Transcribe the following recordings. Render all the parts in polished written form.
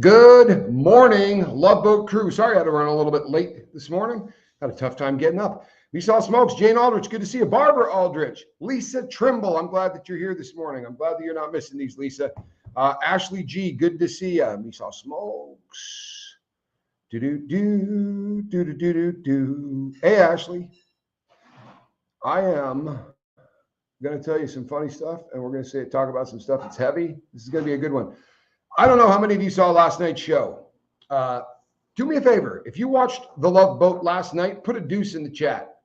Good morning, Love Boat crew. Sorry I had to run a little bit late this morning. Had a tough time getting up. We saw Smokes, Jane Aldrich, good to see you. Barbara Aldrich, Lisa Trimble, I'm glad that you're here this morning. I'm glad that you're not missing these, Lisa. Ashley G, good to see you. We saw Smokes. Do. Hey, Ashley. I am going to tell you some funny stuff, and we're going to talk about some stuff that's heavy. This is going to be a good one. I don't know how many of you saw last night's show. Do me a favor. If you watched The Love Boat last night, put a deuce in the chat.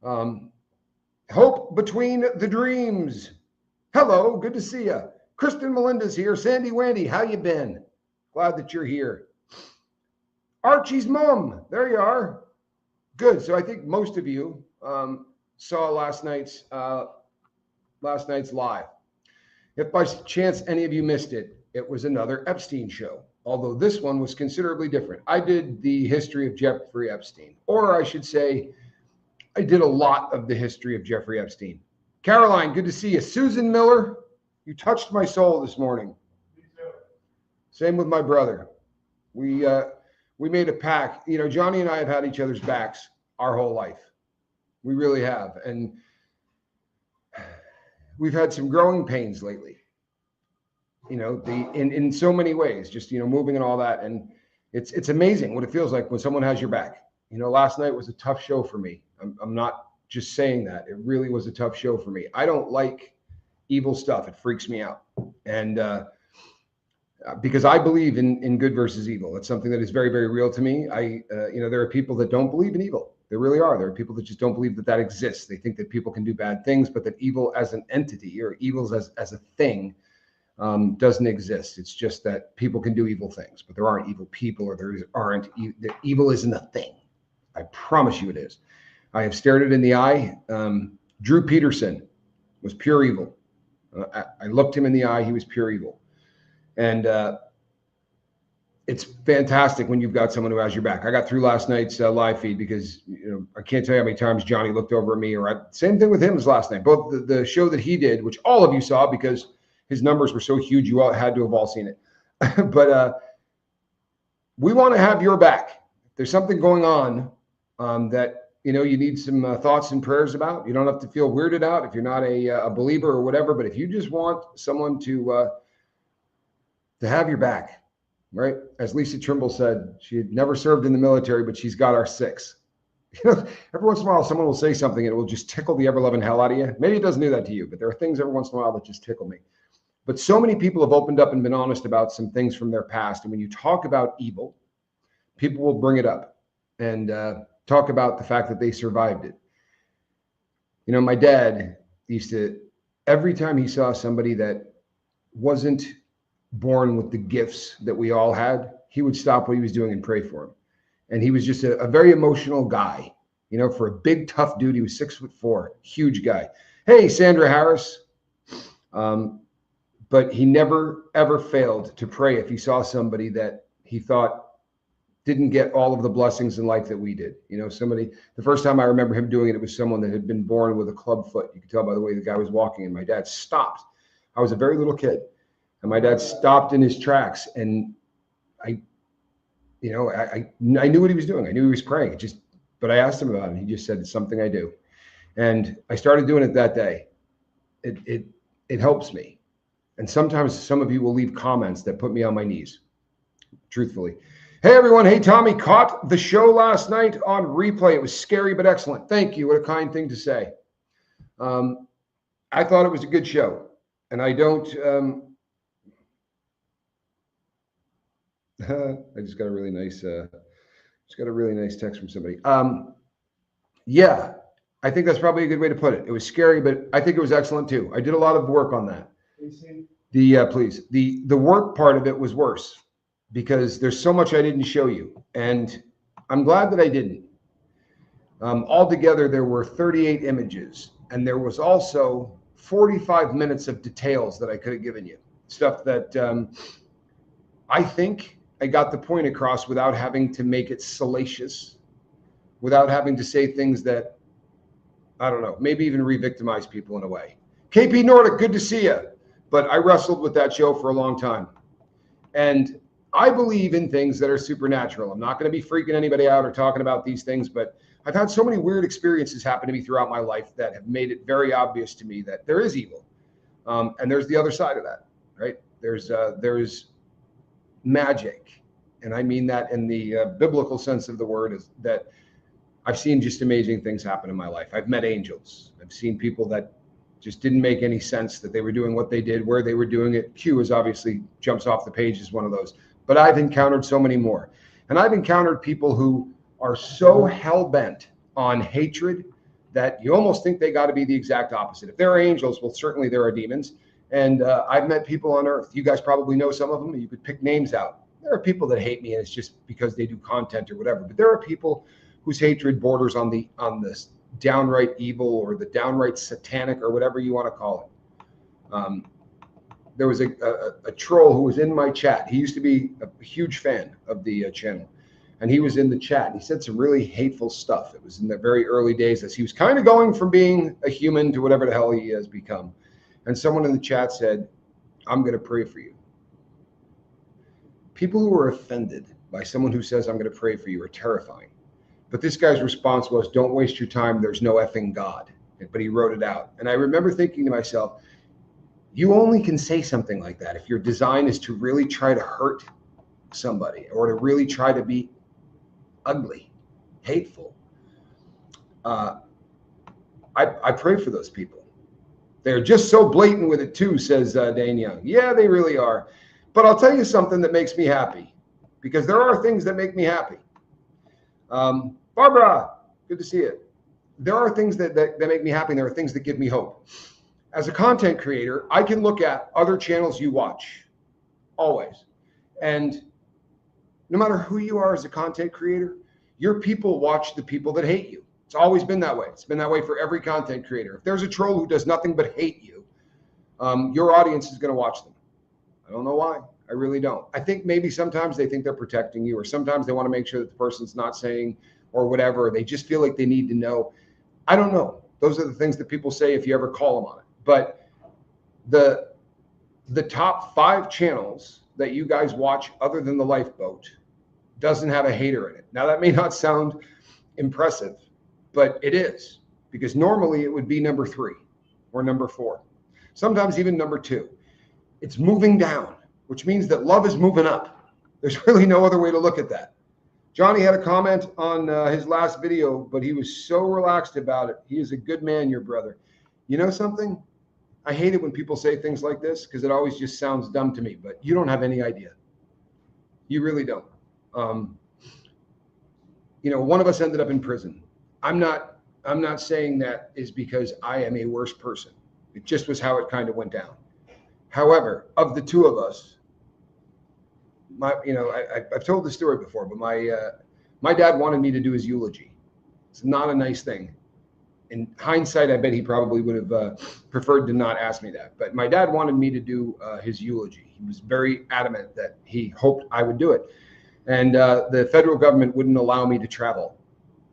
Hope Between the Dreams. Hello, good to see you. Kristen Melinda's here. Sandy Wandy, how you been? Glad that you're here. Archie's mom, there you are. Good. So I think most of you saw last night's live. If by chance any of you missed it, it was another Epstein show, although this one was considerably different. I did the history of Jeffrey Epstein, or I should say, I did a lot of the history of Jeffrey Epstein. Caroline, good to see you. Susan Miller, you touched my soul this morning. Me too. Same with my brother. We made a pact. You know, Johnny and I have had each other's backs our whole life. We really have. And we've had some growing pains lately, you know, in so many ways, just, you know, moving and all that. And it's amazing what it feels like when someone has your back. You know, last night was a tough show for me. I'm not just saying that. It really was a tough show for me. I don't like evil stuff. It freaks me out. And because I believe in good versus evil. It's something that is very, very real to me. You know, there are people that don't believe in evil. There really are. There are people that just don't believe that exists. They think that people can do bad things, but that evil as an entity or evil as a thing doesn't exist. It's just that people can do evil things, but there aren't evil people, or evil isn't a thing. I promise you it is. I have stared it in the eye. Drew Peterson was pure evil. I looked him in the eye. He was pure evil. And it's fantastic when you've got someone who has your back. I got through last night's live feed because, you know, I can't tell you how many times Johnny looked over at me, same thing with him as last night. Both the show that he did, which all of you saw because his numbers were so huge, you all had to have all seen it. But we want to have your back. If there's something going on that, you know, you need some thoughts and prayers about. You don't have to feel weirded out if you're not a believer or whatever. But if you just want someone to have your back, right? As Lisa Trimble said, she had never served in the military, but she's got our 6. You know, every once in a while, someone will say something and it will just tickle the ever-loving hell out of you. Maybe it doesn't do that to you, but there are things every once in a while that just tickle me. But so many people have opened up and been honest about some things from their past. And when you talk about evil, people will bring it up and talk about the fact that they survived it. You know, my dad used to, every time he saw somebody that wasn't born with the gifts that we all had, he would stop what he was doing and pray for him. And he was just a very emotional guy. You know, for a big, tough dude, he was 6'4", huge guy. Hey, Sandra Harris. But he never, ever failed to pray if he saw somebody that he thought didn't get all of the blessings in life that we did. You know, the first time I remember him doing it, it was someone that had been born with a club foot. You could tell by the way the guy was walking, and my dad stopped. I was a very little kid, and my dad stopped in his tracks, and I knew what he was doing. I knew he was praying. But I asked him about it. He just said, it's something I do. And I started doing it that day. It helps me. And sometimes some of you will leave comments that put me on my knees, truthfully. Hey, everyone. Hey, Tommy, caught the show last night on replay. It was scary, but excellent. Thank you. What a kind thing to say. I thought it was a good show. And I don't... I just got a really nice text from somebody. Yeah, I think that's probably a good way to put it. It was scary, but I think it was excellent too. I did a lot of work on that. The work part of it was worse because there's so much I didn't show you, and I'm glad that I didn't. Altogether, there were 38 images, and there was also 45 minutes of details that I could have given you. Stuff that I think I got the point across without having to make it salacious, without having to say things that, I don't know, maybe even re-victimize people in a way. KP Nordic, good to see you. But I wrestled with that show for a long time. And I believe in things that are supernatural. I'm not going to be freaking anybody out or talking about these things, but I've had so many weird experiences happen to me throughout my life that have made it very obvious to me that there is evil. And there's the other side of that, right? There's magic. And I mean that in the biblical sense of the word, is that I've seen just amazing things happen in my life. I've met angels. I've seen people that just didn't make any sense that they were doing what they did, where they were doing it. Q is obviously jumps off the page as one of those. But I've encountered so many more. And I've encountered people who are so hell-bent on hatred that you almost think they got to be the exact opposite. If there are angels, well, certainly there are demons. And I've met people on earth. You guys probably know some of them. You could pick names out. There are people that hate me, and it's just because they do content or whatever. But there are people whose hatred borders on this downright evil or the downright satanic or whatever you want to call it. There was a troll who was in my chat. He used to be a huge fan of the channel, and he was in the chat. He said some really hateful stuff. It was in the very early days as he was kind of going from being a human to whatever the hell he has become. And someone in the chat said, "I'm going to pray for you." People who are offended by someone who says, "I'm going to pray for you," are terrifying. But this guy's response was, "Don't waste your time. There's no effing God." But he wrote it out. And I remember thinking to myself, you only can say something like that if your design is to really try to hurt somebody or to really try to be ugly, hateful. I pray for those people. They're just so blatant with it too, says Dane Young. Yeah, they really are. But I'll tell you something that makes me happy, because there are things that make me happy. Barbara, good to see you. There are things that make me happy, and there are things that give me hope. As a content creator, I can look at other channels you watch, always. And no matter who you are as a content creator, your people watch the people that hate you. It's always been that way. It's been that way for every content creator. If there's a troll who does nothing but hate you, your audience is going to watch them. I don't know why. I really don't. I think maybe sometimes they think they're protecting you, or sometimes they want to make sure that the person's not saying or whatever. They just feel like they need to know. I don't know. Those are the things that people say if you ever call them on it. But the top 5 channels that you guys watch other than the Lifeboat doesn't have a hater in it. Now, that may not sound impressive, but it is, because normally it would be number 3 or number 4, sometimes even number 2. It's moving down, which means that love is moving up. There's really no other way to look at that. Johnny had a comment on his last video, but he was so relaxed about it. He is a good man, your brother. You know something? I hate it when people say things like this, because it always just sounds dumb to me, but you don't have any idea. You really don't. One of us ended up in prison. I'm not saying that is because I am a worse person. It just was how it kind of went down. However, of the 2 of us, I've told this story before, but my dad wanted me to do his eulogy. It's not a nice thing. In hindsight, I bet he probably would have preferred to not ask me that. But my dad wanted me to do his eulogy. He was very adamant that he hoped I would do it. And the federal government wouldn't allow me to travel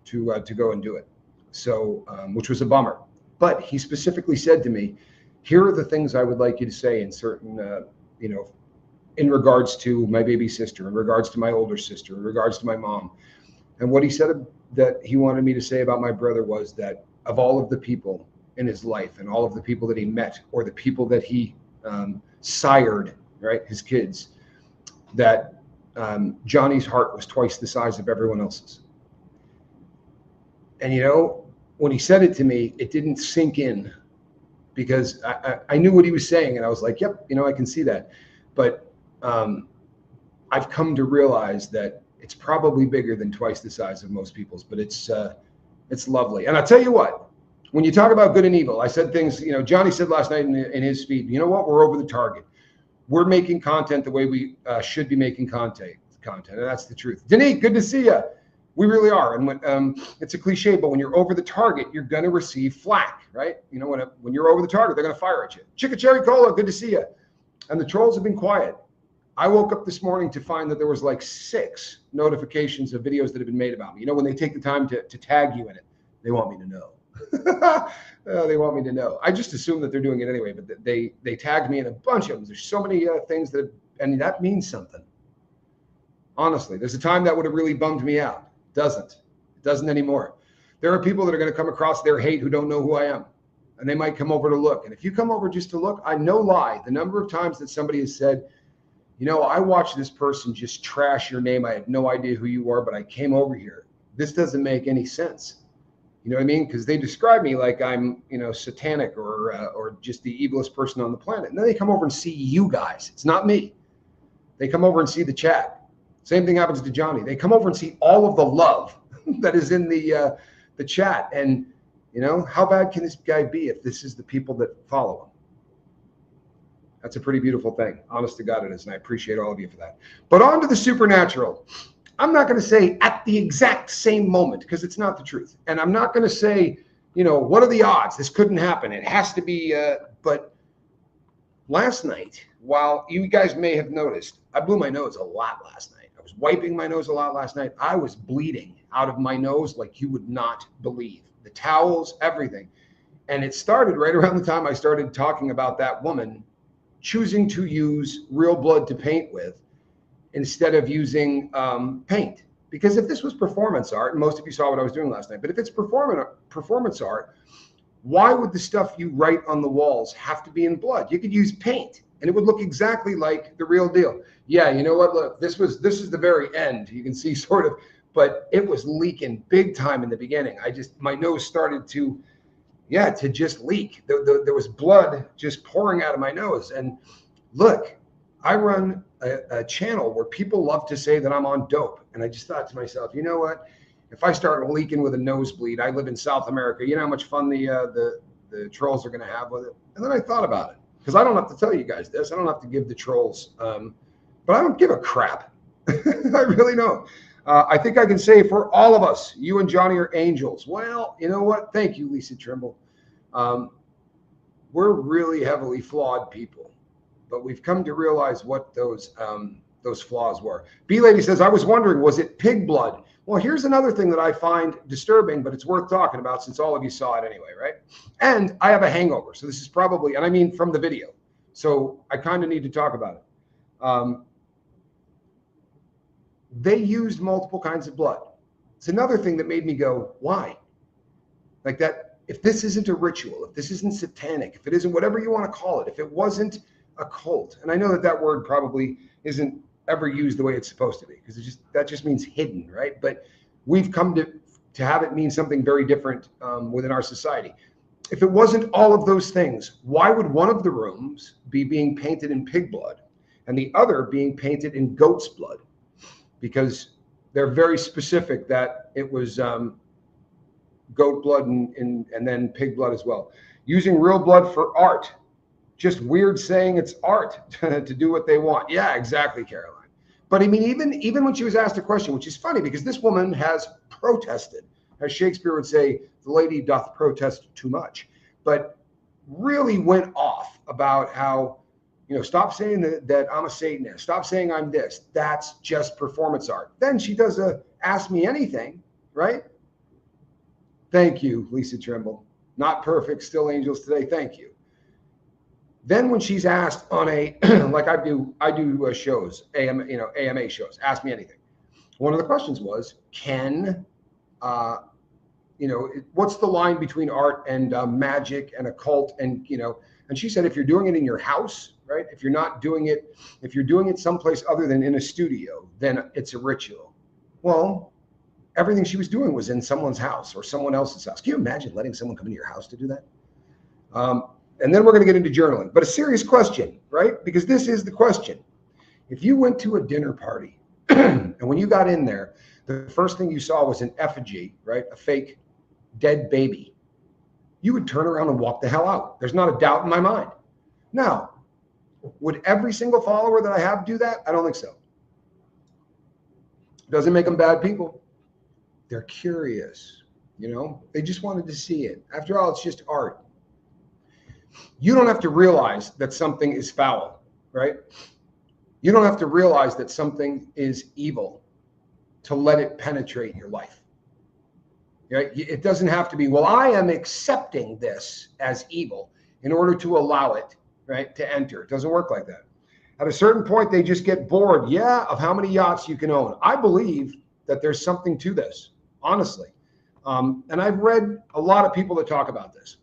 to go and do it. So, which was a bummer. But he specifically said to me, "Here are the things I would like you to say in certain, in regards to my baby sister, in regards to my older sister, in regards to my mom." And what he said that he wanted me to say about my brother was that of all of the people in his life and all of the people that he met, or the people that he sired, right, his kids, that Johnny's heart was twice the size of everyone else's. And when he said it to me, it didn't sink in, because I knew what he was saying, and I was like, yep, I can see that. But I've come to realize that it's probably bigger than twice the size of most people's, but it's lovely. And I'll tell you what, when you talk about good and evil, I said things, Johnny said last night in his feed, you know what, we're over the target. We're making content the way we should be making content, and that's the truth. Denise, good to see you. We really are. And when, it's a cliche, but when you're over the target, you're going to receive flack, right? When you're over the target, they're going to fire at you. Chicka Cherry Cola, good to see you. And the trolls have been quiet. I woke up this morning to find that there was like 6 notifications of videos that have been made about me. When they take the time to tag you in it, they want me to know. They want me to know. I just assume that they're doing it anyway, but they tagged me in a bunch of them. There's so many things and that means something. Honestly, there's a time that would have really bummed me out. It doesn't anymore. There are people that are going to come across their hate who don't know who I am, and they might come over to look. And if you come over just to look, I no lie, the number of times that somebody has said, you know, I watched this person just trash your name. I had no idea who you are, but I came over here. This doesn't make any sense. You know what I mean? Because they describe me like I'm, you know, satanic or just the evilest person on the planet. And then they come over and see you guys. It's not me. They come over and see the chat. Same thing happens to Johnny. They come over and see all of the love that is in the chat. And, you know, how bad can this guy be if this is the people that follow him? That's a pretty beautiful thing. Honest to God it is. And I appreciate all of you for that. But on to the supernatural. I'm not going to say at the exact same moment because it's not the truth. And I'm not going to say, you know, what are the odds? This couldn't happen. It has to be. But last night, while you guys may have noticed, I blew my nose a lot last night. I was wiping my nose a lot last night. I was bleeding out of my nose like you would not believe. The towels, everything. And it started right around the time I started talking about that woman choosing to use real blood to paint with instead of using paint. Because if this was performance art, and most of you saw what I was doing last night, but if it's performance art, why would the stuff you write on the walls have to be in blood? You could use paint and it would look exactly like the real deal. Yeah, you know what? Look, this is the very end. You can see sort of, but it was leaking big time in the beginning. My nose started to just leak. There was blood just pouring out of my nose. And look, I run a channel where people love to say that I'm on dope. And I just thought to myself, you know what? If I start leaking with a nosebleed, I live in South America. You know how much fun the trolls are going to have with it? And then I thought about it because I don't have to tell you guys this. I don't have to give the trolls, but I don't give a crap. I really don't. I think I can say for all of us, you and Johnny are angels. Well, you know what? Thank you, Lisa Trimble. We're really heavily flawed people, but we've come to realize what those flaws were. B-Lady says, I was wondering, was it pig blood? Well, here's another thing that I find disturbing, but it's worth talking about since all of you saw it anyway, right? And I have a hangover. So this is probably, and I mean from the video. So I kind of need to talk about it. They used multiple kinds of blood. It's another thing that made me go, why? Like that, if this isn't a ritual, if this isn't satanic, if it isn't whatever you want to call it, if it wasn't a cult, and I know that word probably isn't ever used the way it's supposed to be, because that just means hidden, right? But we've come to have it mean something very different within our society. If it wasn't all of those things, why would one of the rooms be being painted in pig blood and the other being painted in goat's blood? Because they're very specific that it was goat blood and then pig blood as well. Using real blood for art. Just weird saying it's art to do what they want. Yeah, exactly, Caroline. But I mean, even when she was asked a question, which is funny because this woman has protested, as Shakespeare would say, the lady doth protest too much, but really went off about how, you know, stop saying that I'm a Satanist. Stop saying I'm this. That's just performance art. Then she does a Ask Me Anything, right? Thank you, Lisa Trimble. Not perfect, still angels today. Thank you. Then when she's asked on a, like I do shows, AMA shows, Ask Me Anything. One of the questions was, what's the line between art and magic and occult? And, and she said, if you're doing it in your house, right? If you're doing it someplace other than in a studio, then it's a ritual. Well, everything she was doing was in someone's house or someone else's house. Can you imagine letting someone come into your house to do that? And then we're going to get into journaling, but a serious question, right? Because this is the question. If you went to a dinner party and when you got in there, the first thing you saw was an effigy, right? A fake dead baby. You would turn around and walk the hell out. There's not a doubt in my mind. Now, would every single follower that I have do that? I don't think so. Doesn't make them bad people. They're curious, they just wanted to see it. After all, it's just art. You don't have to realize that something is foul, right? You don't have to realize that something is evil to let it penetrate your life. Right? It doesn't have to be, well, I am accepting this as evil in order to allow it, right, to enter. It doesn't work like that. At a certain point, they just get bored, yeah, of how many yachts you can own. I believe that there's something to this, honestly. And I've read a lot of people that talk about this.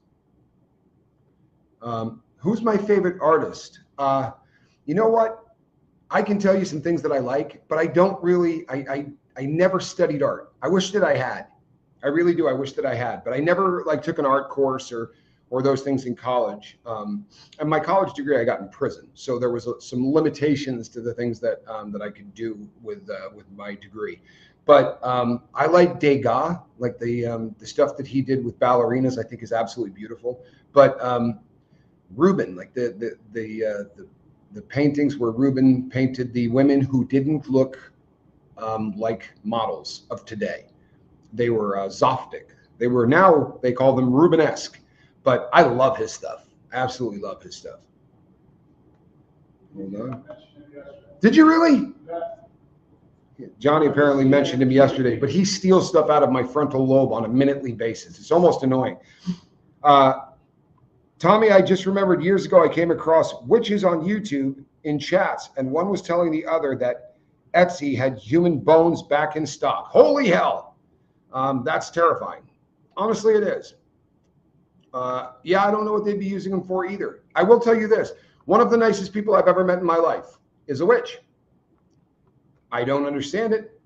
Who's my favorite artist? You know what? I can tell you some things that I like, but I don't really, I never studied art. I wish that I had. I really do. I wish that I had, but I never like took an art course or those things in college. And my college degree I got in prison, so there was some limitations to the things that that I could do with my degree. But I like Degas, like the stuff that he did with ballerinas. I think is absolutely beautiful. But Rubens, like the paintings where Rubens painted the women who didn't look like models of today. They were Zoftic. They were, now they call them Rubenesque. But I love his stuff. Absolutely love his stuff. Hold on. Did you really? Johnny apparently mentioned him yesterday, but he steals stuff out of my frontal lobe on a minutely basis. It's almost annoying. Tommy, I just remembered years ago I came across witches on YouTube in chats, and one was telling the other that Etsy had human bones back in stock. Holy hell. That's terrifying. Honestly, it is. Yeah, I don't know what they'd be using them for either. I will tell you this. One of the nicest people I've ever met in my life is a witch. I don't understand it,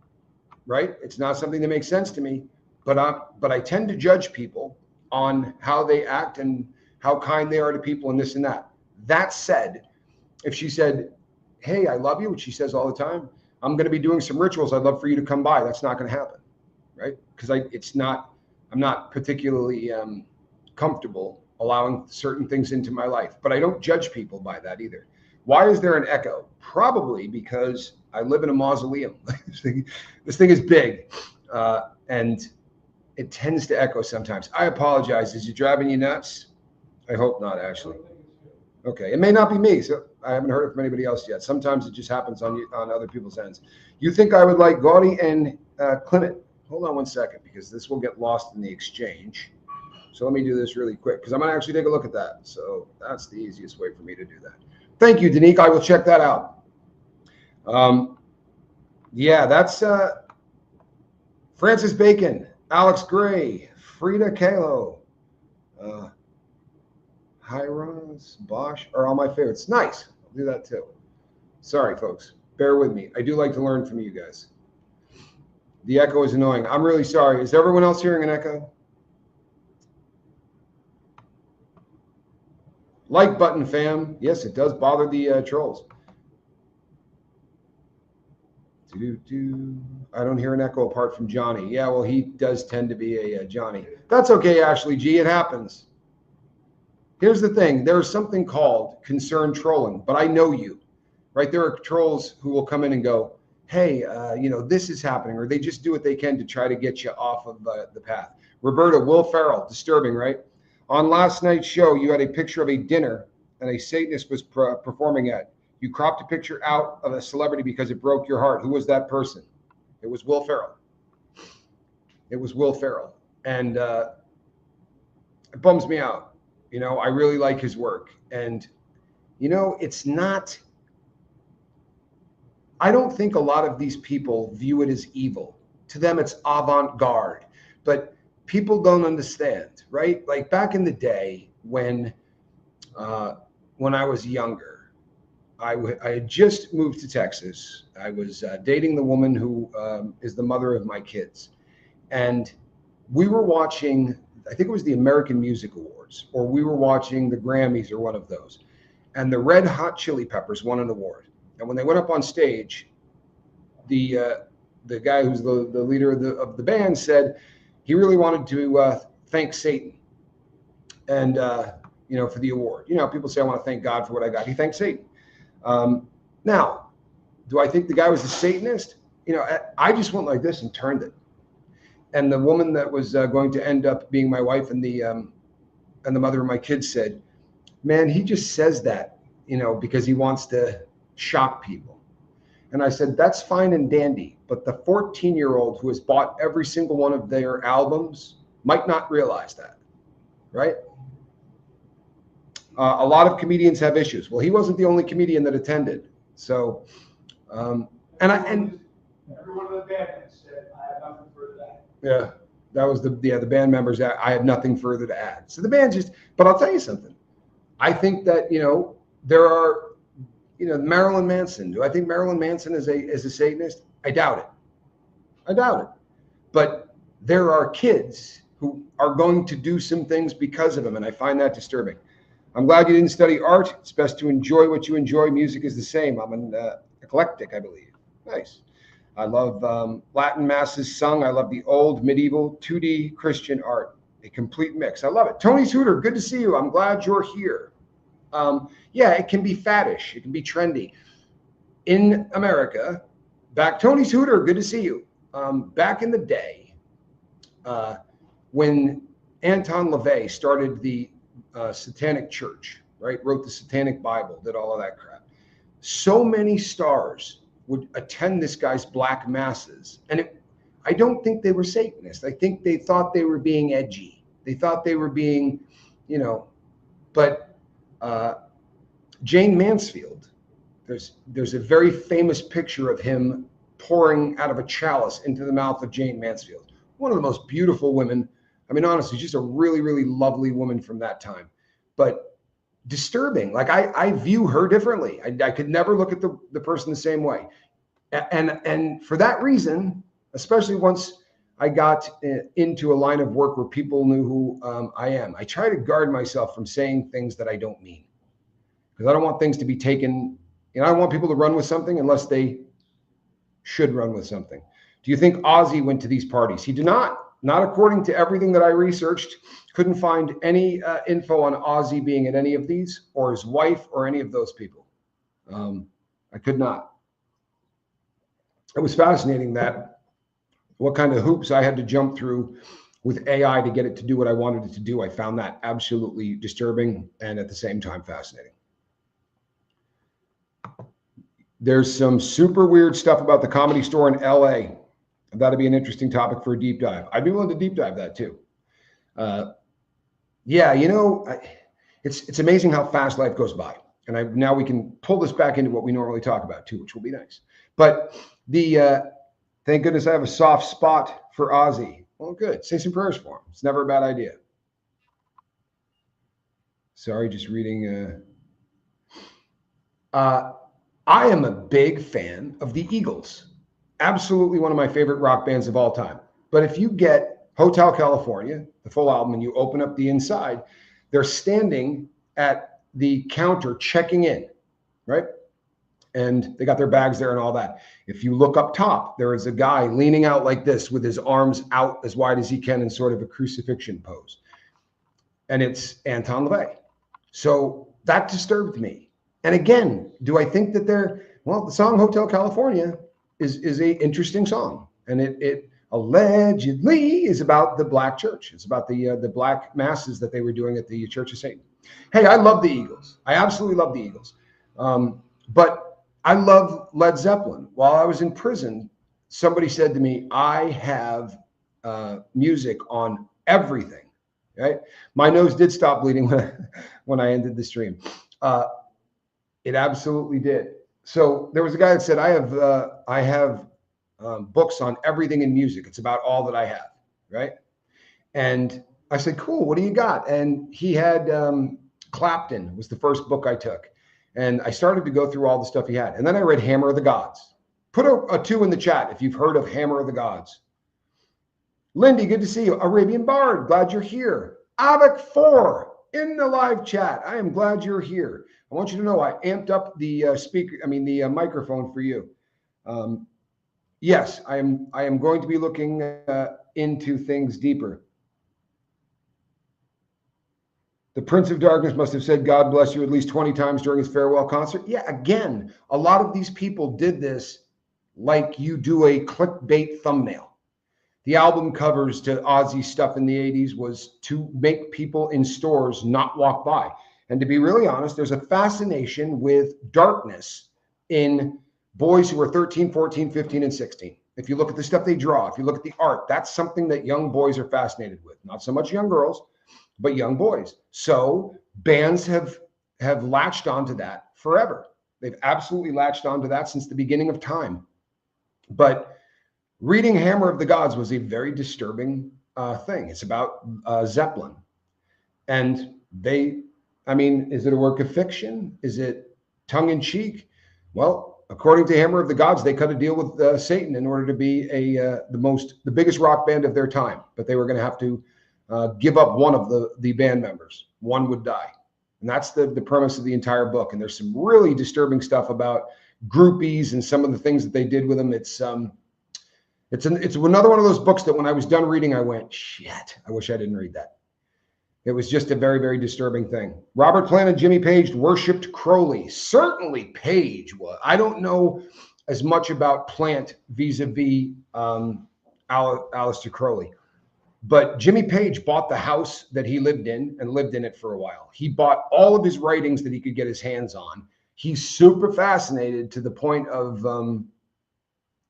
right? It's not something that makes sense to me, but I tend to judge people on how they act and how kind they are to people and this and that. That said, if she said, hey, I love you, which she says all the time, I'm going to be doing some rituals. I'd love for you to come by. That's not going to happen, right? Because I'm not particularly comfortable allowing certain things into my life, but I don't judge people by that either. Why is there an echo? Probably because I live in a mausoleum. This thing is big, and it tends to echo sometimes. I apologize. Is it driving you nuts? I hope not, Ashley. Okay, it may not be me, so I haven't heard it from anybody else yet. Sometimes it just happens on other people's ends. You think I would like Gaudi and Clement? Hold on one second, because this will get lost in the exchange. So let me do this really quick, because I'm going to actually take a look at that. So that's the easiest way for me to do that. Thank you, Danique. I will check that out. Yeah, that's Francis Bacon, Alex Gray, Frida Kahlo, Hirons, Bosch are all my favorites. Nice. I'll do that too. Sorry, folks. Bear with me. I do like to learn from you guys. The echo is annoying. I'm really sorry. Is everyone else hearing an echo? Like button, fam. Yes, it does bother the trolls. I don't hear an echo apart from Johnny. Yeah, well, he does tend to be a Johnny. That's okay, Ashley G. It happens. Here's the thing. There's something called concerned trolling, but I know you, right? There are trolls who will come in and go, hey, you know, this is happening, or they just do what they can to try to get you off of the path. Roberta, Will Ferrell, disturbing, right? On last night's show, you had a picture of a dinner and a Satanist was performing at. You cropped a picture out of a celebrity because it broke your heart. Who was that person? It was Will Ferrell. It was Will Ferrell. And it bums me out. You know, I really like his work. And, you know, it's not, I don't think a lot of these people view it as evil. To them, it's avant-garde. But people don't understand, right? Like back in the day when I was younger, I had just moved to Texas. I was dating the woman who is the mother of my kids. And we were watching, I think it was the American Music Awards, or we were watching the Grammys or one of those. And the Red Hot Chili Peppers won an award. And when they went up on stage, the guy who's the leader of the band said he really wanted to thank Satan and, you know, for the award. You know, people say, I want to thank God for what I got. He thanked Satan. Now, do I think the guy was a Satanist? You know, I just went like this and turned it. And the woman that was going to end up being my wife and the mother of my kids said, man, he just says that, you know, because he wants to shock people. And I said, that's fine and dandy. But the 14-year-old who has bought every single one of their albums might not realize that, right? A lot of comedians have issues. Well, he wasn't the only comedian that attended. So, and every one of the bandmates said, I have nothing further to add. Yeah, that was the band members that I had nothing further to add. So the band just, but I'll tell you something. I think that, there are, Marilyn Manson. Do I think Marilyn Manson is a Satanist? I doubt it. But there are kids who are going to do some things because of him, and I find that disturbing. I'm glad you didn't study art. It's best to enjoy what you enjoy. Music is the same. I'm an eclectic, I believe. Nice. I love Latin masses sung. I love the old medieval 2D Christian art. A complete mix. I love it. Tony Hooter, good to see you. I'm glad you're here. Yeah, it can be faddish. It can be trendy. In America, Tony Hooter, good to see you. Back in the day, when Anton LaVey started the Satanic Church, right, wrote the Satanic Bible, did all of that crap, so many stars would attend this guy's black masses. And I don't think they were Satanists. I think they thought they were being edgy. They thought they were being, but Jane Mansfield, there's a very famous picture of him pouring out of a chalice into the mouth of Jane Mansfield, one of the most beautiful women. I mean, honestly, just a really, really lovely woman from that time, but disturbing. Like I view her differently. I could never look at the person the same way. And for that reason, especially once I got into a line of work where people knew who I am, I try to guard myself from saying things that I don't mean, because I don't want things to be taken. I don't want people to run with something unless they should run with something. Do you think Ozzy went to these parties? He did not according to everything that I researched. Couldn't find any info on Ozzy being at any of these, or his wife, or any of those people. I could not. It was fascinating that what kind of hoops I had to jump through with AI to get it to do what I wanted it to do. I found that absolutely disturbing and at the same time fascinating. There's some super weird stuff about the Comedy Store in LA. That'd be an interesting topic for a deep dive. I'd be willing to deep dive that too. Yeah, it's amazing how fast life goes by. And now we can pull this back into what we normally talk about too, which will be nice. But thank goodness I have a soft spot for Ozzy. Well, good. Say some prayers for him. It's never a bad idea. Sorry, just reading. I am a big fan of the Eagles. Absolutely one of my favorite rock bands of all time. But if you get Hotel California, the full album, and you open up the inside, they're standing at the counter checking in, right? And they got their bags there and all that. If you look up top, there is a guy leaning out like this with his arms out as wide as he can in sort of a crucifixion pose. And it's Anton LaVey. So that disturbed me. And again, do I think that the song Hotel California is a interesting song. And it allegedly is about the black church. It's about the black masses that they were doing at the Church of Satan. Hey, I love the Eagles. I absolutely love the Eagles. But I love Led Zeppelin. While I was in prison, somebody said to me, I have music on everything, right? My nose did stop bleeding when I ended the stream. It absolutely did. So there was a guy that said, I have books on everything in music. It's about all that I have, right? And I said, cool, what do you got? And he had Clapton was the first book I took. And I started to go through all the stuff he had. And then I read Hammer of the Gods. Put a 2 in the chat if you've heard of Hammer of the Gods. Lindy, good to see you. Arabian Bard, glad you're here. Avik 4 in the live chat. I am glad you're here. I want you to know I amped up the the microphone for you. Yes, I am going to be looking into things deeper. The Prince of Darkness must have said, God bless you, at least 20 times during his farewell concert. Yeah, again, a lot of these people did this like you do a clickbait thumbnail. The album covers to Ozzy stuff in the 80s was to make people in stores not walk by. And to be really honest, there's a fascination with darkness in boys who are 13, 14, 15, and 16. If you look at the stuff they draw, if you look at the art, that's something that young boys are fascinated with. Not so much young girls, but young boys. So bands have latched onto that forever. They've absolutely latched onto that since the beginning of time. But reading Hammer of the Gods was a very disturbing thing. It's about Zeppelin. And I mean, is it a work of fiction? Is it tongue in cheek? Well, according to Hammer of the Gods, they cut a deal with Satan in order to be the biggest rock band of their time. But they were going to have to give up one of the band members. One would die. And that's the premise of the entire book. And there's some really disturbing stuff about groupies and some of the things that they did with them. It's another one of those books that when I was done reading, I went, shit, I wish I didn't read that. It was just a very, very disturbing thing. Robert Plant and Jimmy Page worshipped Crowley. Certainly Page was. I don't know as much about Plant vis-a-vis Aleister Crowley. But Jimmy Page bought the house that he lived in and lived in it for a while. He bought all of his writings that he could get his hands on. He's super fascinated to the point of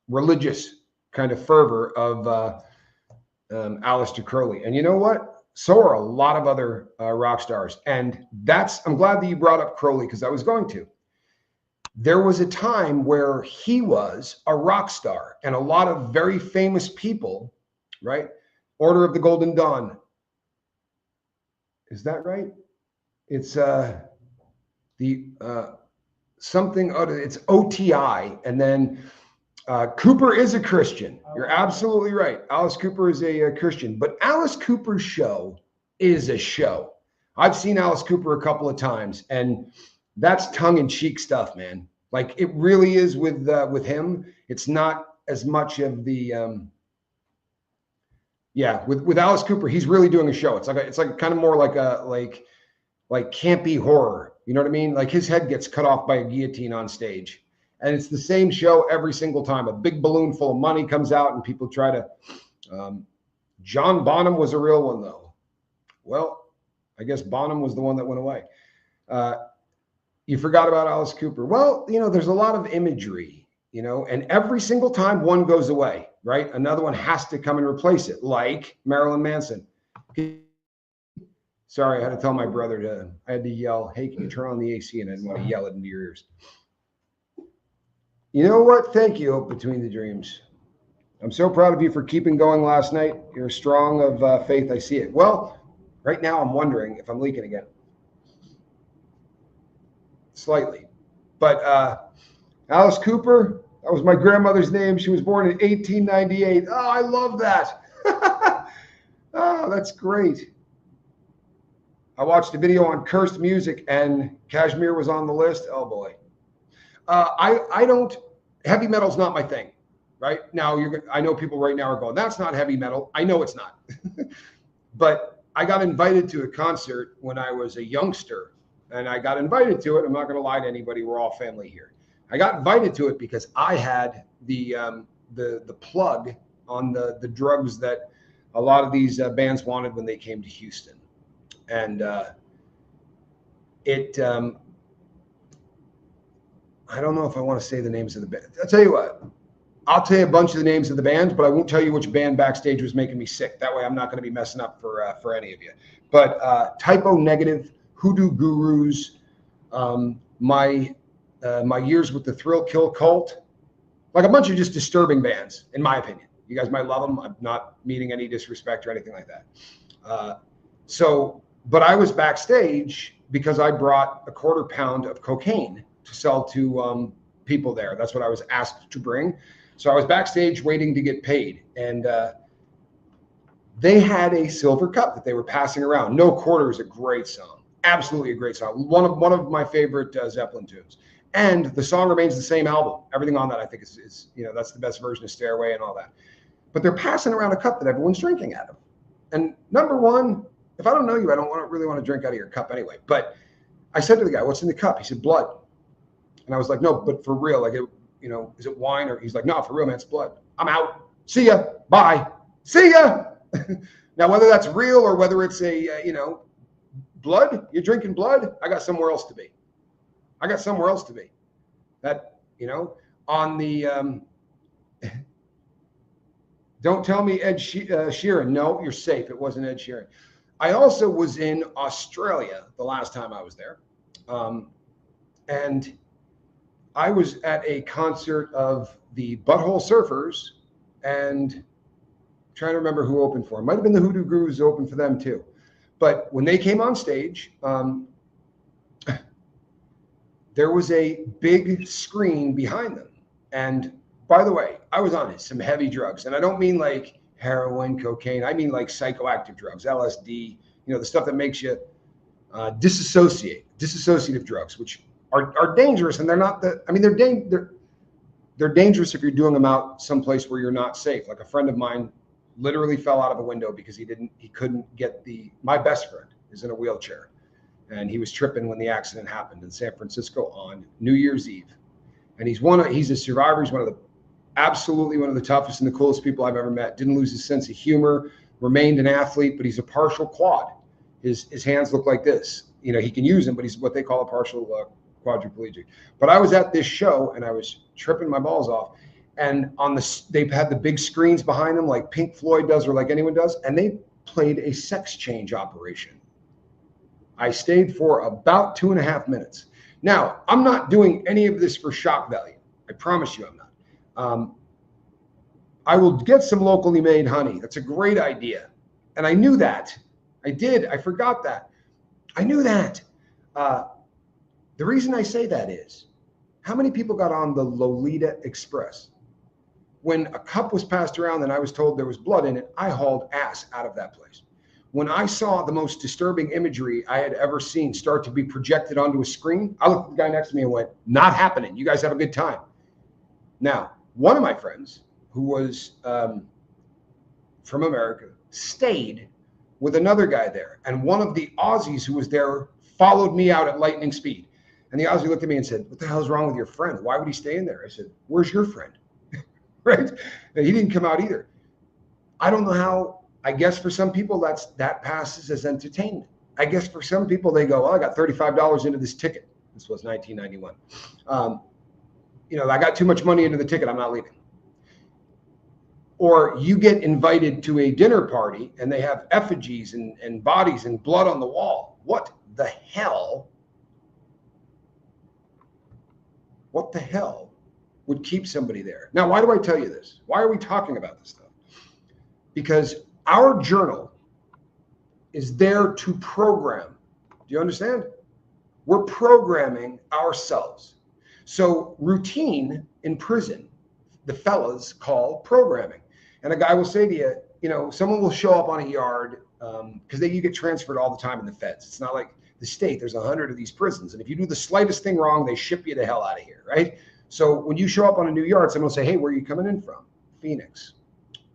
religious kind of fervor of Aleister Crowley. And you know what? So are a lot of other rock stars. And I'm glad that you brought up Crowley, because I was going to. There was a time where he was a rock star, and a lot of very famous people, right? Order of the Golden Dawn. Is that right? It's something other. It's OTI, and then Cooper is a Christian. You're absolutely right. Alice Cooper is a Christian, but Alice Cooper's show is a show. I've seen Alice Cooper a couple of times, and that's tongue-in-cheek stuff, man. Like, it really is with him. It's not as much of the with Alice Cooper, he's really doing a show. It's like kind of more like campy horror. You know what I mean? Like, his head gets cut off by a guillotine on stage. And it's the same show every single time. A big balloon full of money comes out and people try to... John Bonham was a real one, though. Well, I guess Bonham was the one that went away. You forgot about Alice Cooper. Well, there's a lot of imagery, and every single time one goes away, right? Another one has to come and replace it, like Marilyn Manson. Sorry, I had to tell my brother I had to yell, hey, can you turn on the AC? And I didn't want to yell it into your ears. You know what? Thank you, Hope Between the Dreams. I'm so proud of you for keeping going last night. You're strong of faith. I see it. Well, right now I'm wondering if I'm leaking again. Slightly. But Alice Cooper, that was my grandmother's name. She was born in 1898. Oh, I love that. Oh, that's great. I watched a video on cursed music, and Kashmir was on the list. Oh, boy. I don't... Heavy metal's not my thing, right? Now, I know people right now are going, that's not heavy metal. I know it's not. But I got invited to a concert when I was a youngster, and I got invited to it. I'm not going to lie to anybody. We're all family here. I got invited to it because I had the plug on the drugs that a lot of these bands wanted when they came to Houston. And I don't know if I want to say the names of the band. I'll tell you what. I'll tell you a bunch of the names of the bands, but I won't tell you which band backstage was making me sick. That way I'm not going to be messing up for any of you. But Typo Negative, Hoodoo Gurus, my years with the Thrill Kill Cult, like a bunch of just disturbing bands, in my opinion. You guys might love them. I'm not meaning any disrespect or anything like that. But I was backstage because I brought a quarter pound of cocaine to sell to people there. That's what I was asked to bring. So I was backstage waiting to get paid. And they had a silver cup that they were passing around. No Quarter is a great song. Absolutely a great song. One of my favorite Zeppelin tunes. And the song remains the same album. Everything on that, I think, is that's the best version of Stairway and all that. But they're passing around a cup that everyone's drinking out of. And number one, if I don't know you, I don't really want to drink out of your cup anyway. But I said to the guy, what's in the cup? He said, blood. And I was like, no, but for real, like, is it wine? Or he's like, no, for real, man, it's blood. I'm out. See ya. Bye. See ya. Now, whether that's real or whether it's blood, you're drinking blood, I got somewhere else to be. That, on the, don't tell me Ed Sheeran. No, you're safe. It wasn't Ed Sheeran. I also was in Australia the last time I was there. And I was at a concert of the Butthole Surfers, and trying to remember who opened for them. Might have been the Hoodoo Grooves opened for them too. But when they came on stage, there was a big screen behind them. And by the way, I was on some heavy drugs. And I don't mean like heroin, cocaine. I mean like psychoactive drugs, LSD, the stuff that makes you dissociative drugs, which are dangerous. And they're not they're dangerous if you're doing them out someplace where you're not safe. Like a friend of mine literally fell out of a window because he couldn't get my best friend is in a wheelchair, and he was tripping when the accident happened in San Francisco on New Year's Eve. And he's a survivor. He's absolutely one of the toughest and the coolest people I've ever met. Didn't lose his sense of humor, remained an athlete, but he's a partial quad. His hands look like this. He can use them, but he's what they call a partial quadriplegic. But I was at this show and I was tripping my balls off. And they've had the big screens behind them like Pink Floyd does or like anyone does. And they played a sex change operation. I stayed for about 2.5 minutes. Now, I'm not doing any of this for shock value. I promise you I'm not. I will get some locally made honey. That's a great idea. And I knew that. I did. I forgot that. I knew that. The reason I say that is, how many people got on the Lolita Express? When a cup was passed around and I was told there was blood in it, I hauled ass out of that place. When I saw the most disturbing imagery I had ever seen start to be projected onto a screen, I looked at the guy next to me and went, not happening. You guys have a good time. Now, one of my friends who was from America stayed with another guy there. And one of the Aussies who was there followed me out at lightning speed. And the Aussie looked at me and said, what the hell is wrong with your friend? Why would he stay in there? I said, where's your friend? Right? And he didn't come out either. I don't know how. I guess for some people that passes as entertainment. I guess for some people they go, well, I got $35 into this ticket. This was 1991. I got too much money into the ticket. I'm not leaving. Or you get invited to a dinner party and they have effigies and bodies and blood on the wall. What the hell? What the hell would keep somebody there? Now, why do I tell you this? Why are we talking about this stuff? Because our journal is there to program. Do you understand? We're programming ourselves. So routine in prison, the fellas call programming. And a guy will say to you, someone will show up on a yard because you get transferred all the time in the feds. It's not like the state. There's 100 of these prisons. And if you do the slightest thing wrong, they ship you the hell out of here, right? So when you show up on a new yard, someone will say, hey, where are you coming in from? Phoenix,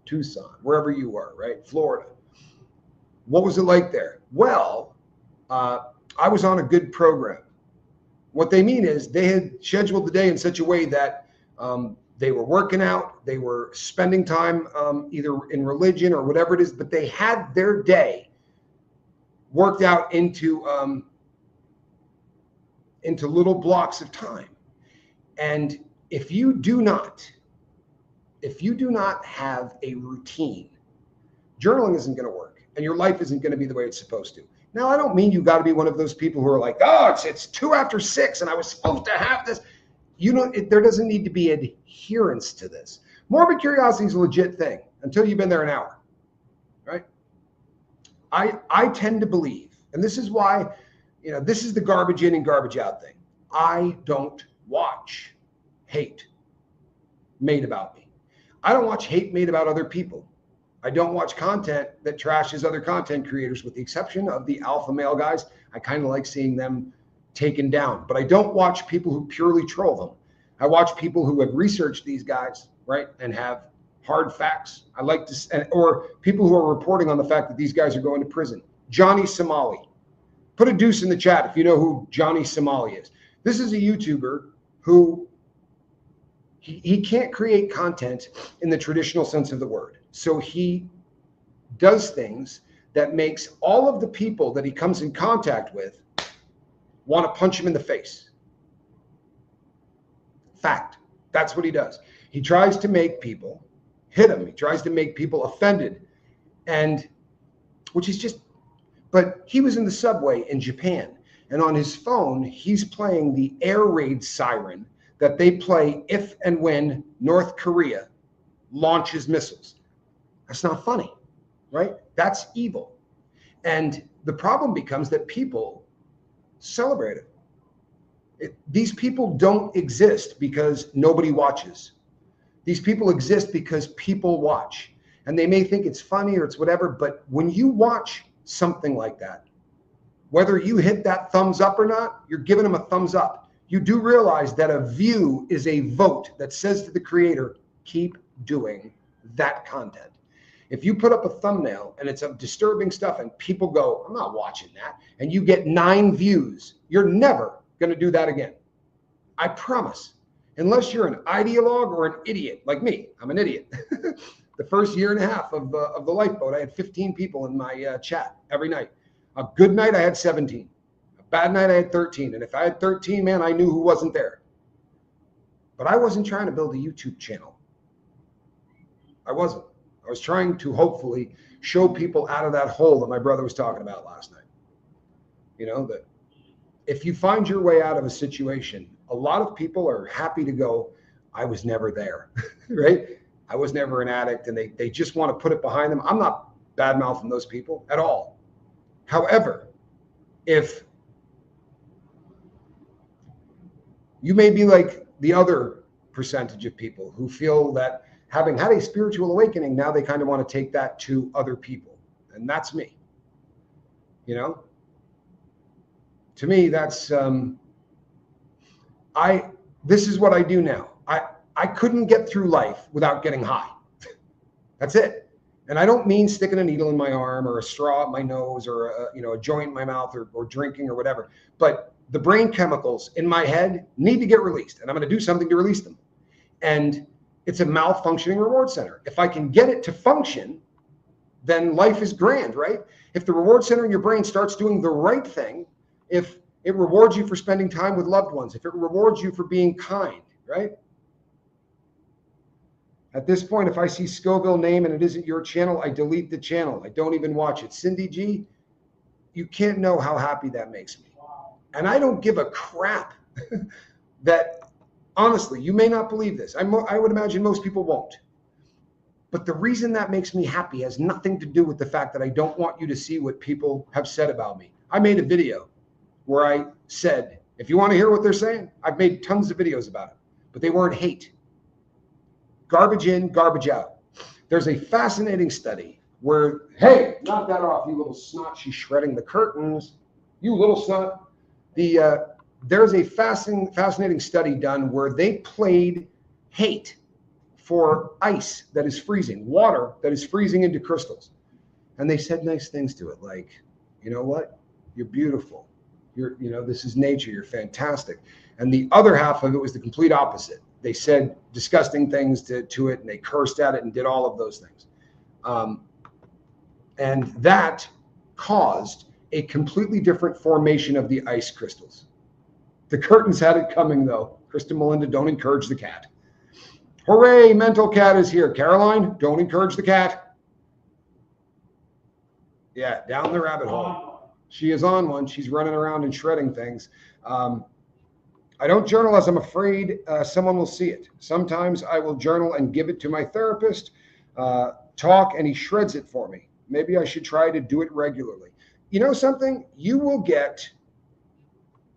Tucson, wherever you are, right? Florida. What was it like there? Well, I was on a good program. What they mean is they had scheduled the day in such a way that they were working out, they were spending time either in religion or whatever it is, but they had their day worked out into little blocks of time. And if you do not have a routine, journaling isn't going to work and your life isn't going to be the way it's supposed to. Now, I don't mean you got to be one of those people who are like, oh, it's 2 after 6 and I was supposed to have this. There doesn't need to be adherence to this. Morbid curiosity is a legit thing until you've been there an hour, right? I tend to believe, and this is why, this is the garbage in and garbage out thing. I don't watch hate made about me. I don't watch hate made about other people. I don't watch content that trashes other content creators, with the exception of the alpha male guys. I kind of like seeing them taken down, but I don't watch people who purely troll them. I watch people who have researched these guys, right, and have hard facts. I like to, or people who are reporting on the fact that these guys are going to prison. Johnny Somali. Put a deuce in the chat if you know who Johnny Somali is. This is a YouTuber who he can't create content in the traditional sense of the word. So he does things that makes all of the people that he comes in contact with want to punch him in the face. Fact. That's what he does. He tries to make people hit him. He tries to make people offended. And which is just, but he was in the subway in Japan, and on his phone, he's playing the air raid siren that they play if and when North Korea launches missiles. That's not funny, right? That's evil. And the problem becomes that people celebrate it. These people don't exist because nobody watches. These people exist because people watch. And they may think it's funny or it's whatever, but when you watch something like that, whether you hit that thumbs up or not, you're giving them a thumbs up. You do realize that a view is a vote that says to the creator, keep doing that content. If you put up a thumbnail and it's of disturbing stuff and people go, I'm not watching that, and you get 9 views, you're never going to do that again. I promise. Unless you're an ideologue or an idiot like me. I'm an idiot. The first year and a half of the Lifeboat, I had 15 people in my chat every night. A good night, I had 17. A bad night, I had 13. And if I had 13, man, I knew who wasn't there. But I wasn't trying to build a YouTube channel. I wasn't. I was trying to hopefully show people out of that hole that my brother was talking about last night. You know, that if you find your way out of a situation, a lot of people are happy to go, I was never there, right? I was never an addict, and they just want to put it behind them. I'm not bad-mouthing those people at all. However, if you may be like the other percentage of people who feel that having had a spiritual awakening, now they kind of want to take that to other people. And that's me. You know, to me, that's, this is what I do now. I couldn't get through life without getting high. That's it. And I don't mean sticking a needle in my arm or a straw up my nose or a joint in my mouth or drinking or whatever. But the brain chemicals in my head need to get released, and I'm going to do something to release them. And it's a malfunctioning reward center. If I can get it to function, then life is grand, right? If the reward center in your brain starts doing the right thing, if it rewards you for spending time with loved ones, if it rewards you for being kind, right? At this point, if I see Scoville name and it isn't your channel, I delete the channel. I don't even watch it. Cindy G, you can't know how happy that makes me. And I don't give a crap that, honestly, you may not believe this. I would imagine most people won't. But the reason that makes me happy has nothing to do with the fact that I don't want you to see what people have said about me. I made a video where I said, if you want to hear what they're saying, I've made tons of videos about it, but they weren't hate. Garbage in, garbage out. There's a fascinating study where, hey, knock that off, you little snot. She's shredding the curtains. You little snot. There's a fascinating study done where they played hate for ice that is freezing, water that is freezing into crystals. And they said nice things to it, like, you know what? You're beautiful. This is nature. You're fantastic. And the other half of it was the complete opposite. They said disgusting things to it, and they cursed at it and did all of those things. And that caused a completely different formation of the ice crystals. The curtains had it coming, though. Krista Melinda, don't encourage the cat. Hooray, mental cat is here. Caroline, don't encourage the cat. Yeah, down the rabbit hole. She is on one. She's running around and shredding things. I don't journal as I'm afraid someone will see it. Sometimes I will journal and give it to my therapist, talk, and he shreds it for me. Maybe I should try to do it regularly. You know something? You will get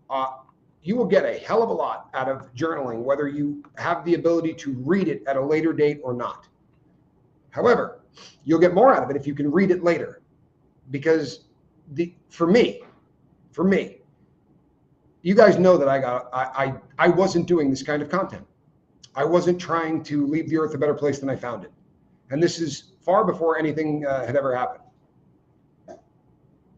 a hell of a lot out of journaling, whether you have the ability to read it at a later date or not. However, you'll get more out of it if you can read it later. Because for me, you guys know that I wasn't doing this kind of content. I wasn't trying to leave the earth a better place than I found it. And this is far before anything had ever happened.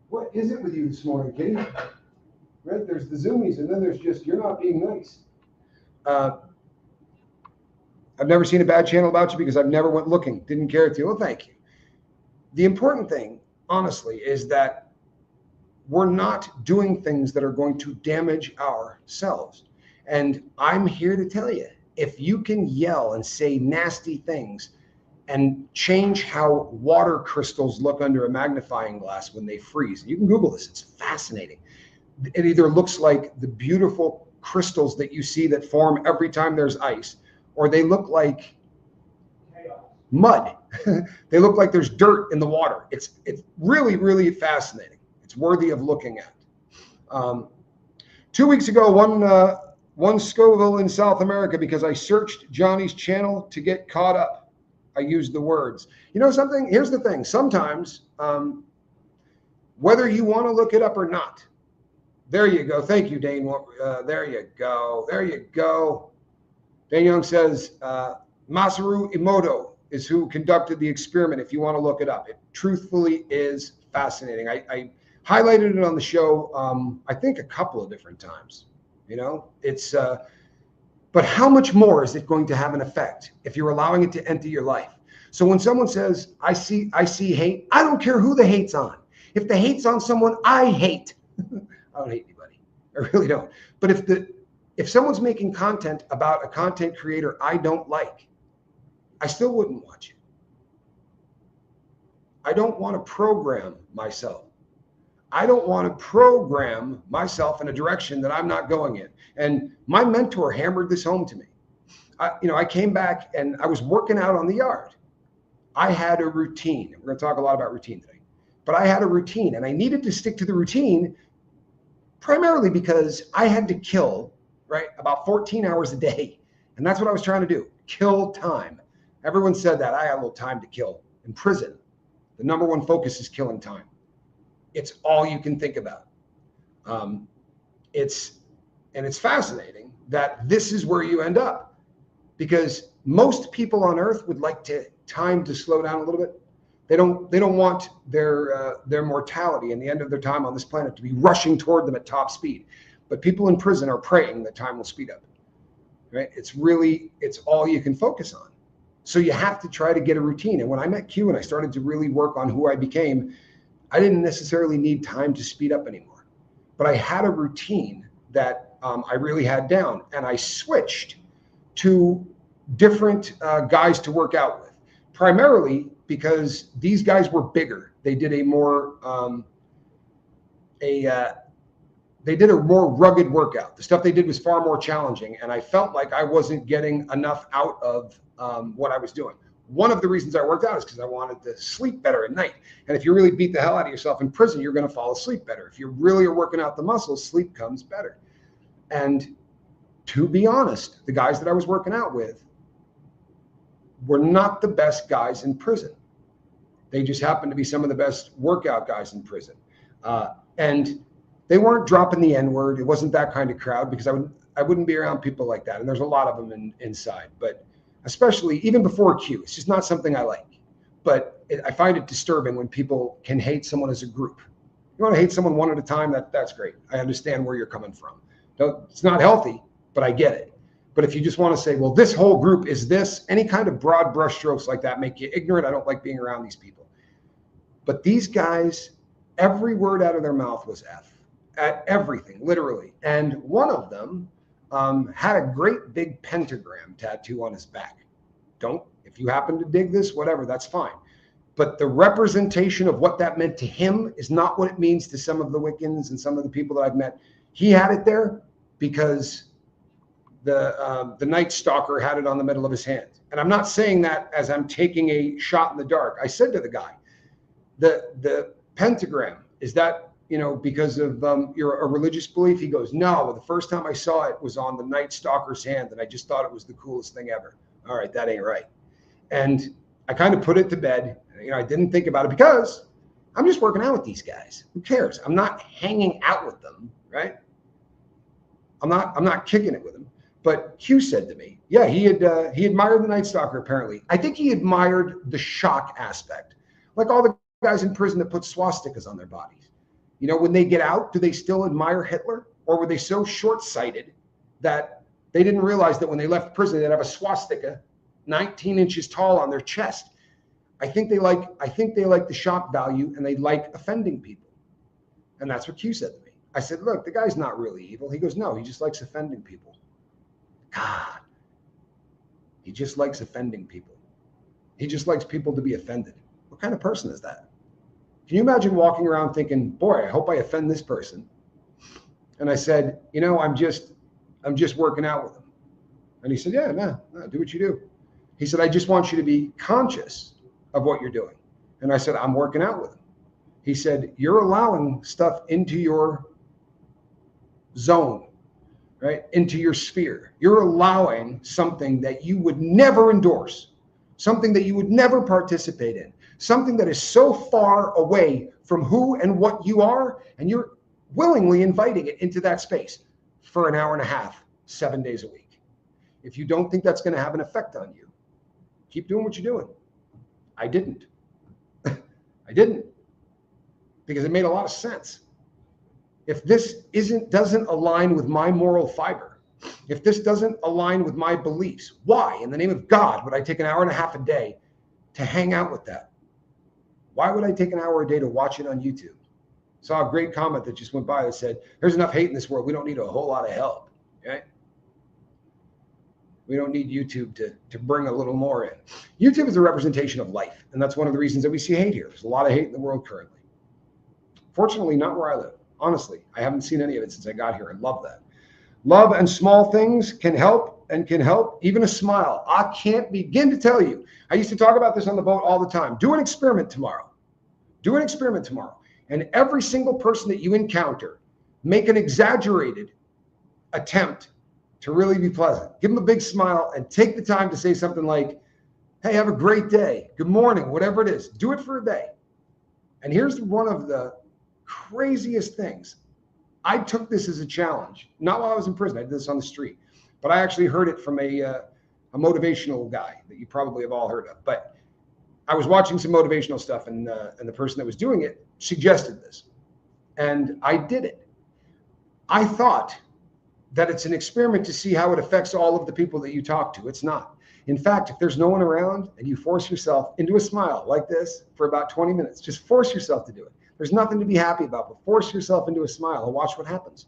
What is it with you this morning, Kitty? Right? There's the zoomies, and then there's just, you're not being nice. I've never seen a bad channel about you because I've never went looking, didn't care to. Well, thank you. The important thing, honestly, is that we're not doing things that are going to damage ourselves. And I'm here to tell you, if you can yell and say nasty things and change how water crystals look under a magnifying glass when they freeze, you can Google this, it's fascinating. It either looks like the beautiful crystals that you see that form every time there's ice, or they look like mud. They look like there's dirt in the water. It's really, really fascinating. It's worthy of looking at. 2 weeks ago, one Scoville in South America because I searched Johnny's channel to get caught up. I used the words. You know something? Here's the thing. Sometimes, whether you want to look it up or not, there you go. Thank you, Dane. There you go. There you go. Dane Young says, Masaru Emoto is who conducted the experiment, if you want to look it up. It truthfully is fascinating. I highlighted it on the show, I think a couple of different times. You know, it's, but how much more is it going to have an effect if you're allowing it to enter your life? So when someone says, I see hate, I don't care who the hate's on. If the hate's on someone, I hate. I don't hate anybody. I really don't. But if someone's making content about a content creator I don't like, I still wouldn't watch it. I don't want to program myself. I don't want to program myself in a direction that I'm not going in. And my mentor hammered this home to me. I came back and I was working out on the yard. I had a routine. We're going to talk a lot about routine today. But I had a routine and I needed to stick to the routine primarily because I had to kill, right, about 14 hours a day. And that's what I was trying to do, kill time. Everyone said that. I had a little time to kill. In prison, the number one focus is killing time. It's all you can think about. It's fascinating that this is where you end up, because most people on earth would like time to slow down a little bit. They don't want their mortality and the end of their time on this planet to be rushing toward them at top speed. But people in prison are praying that time will speed up. Right? It's all you can focus on. So you have to try to get a routine. And when I met Q and I started to really work on who I became, I didn't necessarily need time to speed up anymore. But I had a routine that I really had down, and I switched to different guys to work out with, primarily because these guys were bigger. They did a more rugged workout. The stuff they did was far more challenging, and I felt like I wasn't getting enough out of what I was doing. One of the reasons I worked out is because I wanted to sleep better at night. And if you really beat the hell out of yourself in prison, you're going to fall asleep better. If you really are working out the muscles, sleep comes better. And to be honest, the guys that I was working out with were not the best guys in prison. They just happened to be some of the best workout guys in prison. And they weren't dropping the N-word. It wasn't that kind of crowd, because I wouldn't be around people like that. And there's a lot of them inside, but especially even before Q, it's just not something I like. But I find it disturbing when people can hate someone as a group. You want to hate someone one at a time, that's great. I understand where you're coming from. It's not healthy, but I get it. But if you just want to say, well, this whole group is this, any kind of broad brush strokes like that make you ignorant. I don't like being around these people. But these guys, every word out of their mouth was F. At everything, literally. And one of them had a great big pentagram tattoo on his back. If you happen to dig this, whatever, that's fine. But the representation of what that meant to him is not what it means to some of the Wiccans and some of the people that I've met. He had it there because the Night Stalker had it on the middle of his hand. And I'm not saying that as I'm taking a shot in the dark. I said to the guy, the pentagram, is that, because of a religious belief? He goes, no, the first time I saw it was on the Night Stalker's hand, and I just thought it was the coolest thing ever. All right, that ain't right. And I kind of put it to bed. I didn't think about it because I'm just working out with these guys. Who cares? I'm not hanging out with them, right? I'm not kicking it with them. But Q said to me, yeah, he admired the Night Stalker, apparently. I think he admired the shock aspect. Like all the guys in prison that put swastikas on their bodies. When they get out, do they still admire Hitler? Or were they so short-sighted that they didn't realize that when they left prison, they'd have a swastika 19 inches tall on their chest? I think they like the shock value, and they like offending people. And that's what Q said to me. I said, look, the guy's not really evil. He goes, no, he just likes offending people. God, he just likes offending people. He just likes people to be offended. What kind of person is that? Can you imagine walking around thinking, boy, I hope I offend this person? And I said, I'm just working out with him. And he said, yeah, no, do what you do. He said, I just want you to be conscious of what you're doing. And I said, I'm working out with him. He said, you're allowing stuff into your zone, right? Into your sphere. You're allowing something that you would never endorse, something that you would never participate in, something that is so far away from who and what you are, and you're willingly inviting it into that space for an hour and a half, 7 days a week. If you don't think that's going to have an effect on you, keep doing what you're doing. I didn't. I didn't, because it made a lot of sense. If this doesn't align with my moral fiber, if this doesn't align with my beliefs, why in the name of God would I take an hour and a half a day to hang out with that? Why would I take an hour a day to watch it on YouTube? Saw a great comment that just went by that said, there's enough hate in this world. We don't need a whole lot of help, right? We don't need YouTube to bring a little more in. YouTube is a representation of life. And that's one of the reasons that we see hate here. There's a lot of hate in the world currently. Fortunately, not where I live. Honestly, I haven't seen any of it since I got here. I love that. Love and small things can help, even a smile. I can't begin to tell you. I used to talk about this on the boat all the time. Do an experiment tomorrow. Do an experiment tomorrow. And every single person that you encounter, make an exaggerated attempt to really be pleasant. Give them a big smile and take the time to say something like, hey, have a great day. Good morning, whatever it is. Do it for a day. And here's one of the craziest things. I took this as a challenge, not while I was in prison. I did this on the street, but I actually heard it from a motivational guy that you probably have all heard of. But I was watching some motivational stuff, and the person that was doing it suggested this, and I did it. I thought that it's an experiment to see how it affects all of the people that you talk to. It's not. In fact, if there's no one around and you force yourself into a smile like this for about 20 minutes, just force yourself to do it. There's nothing to be happy about, but force yourself into a smile and watch what happens.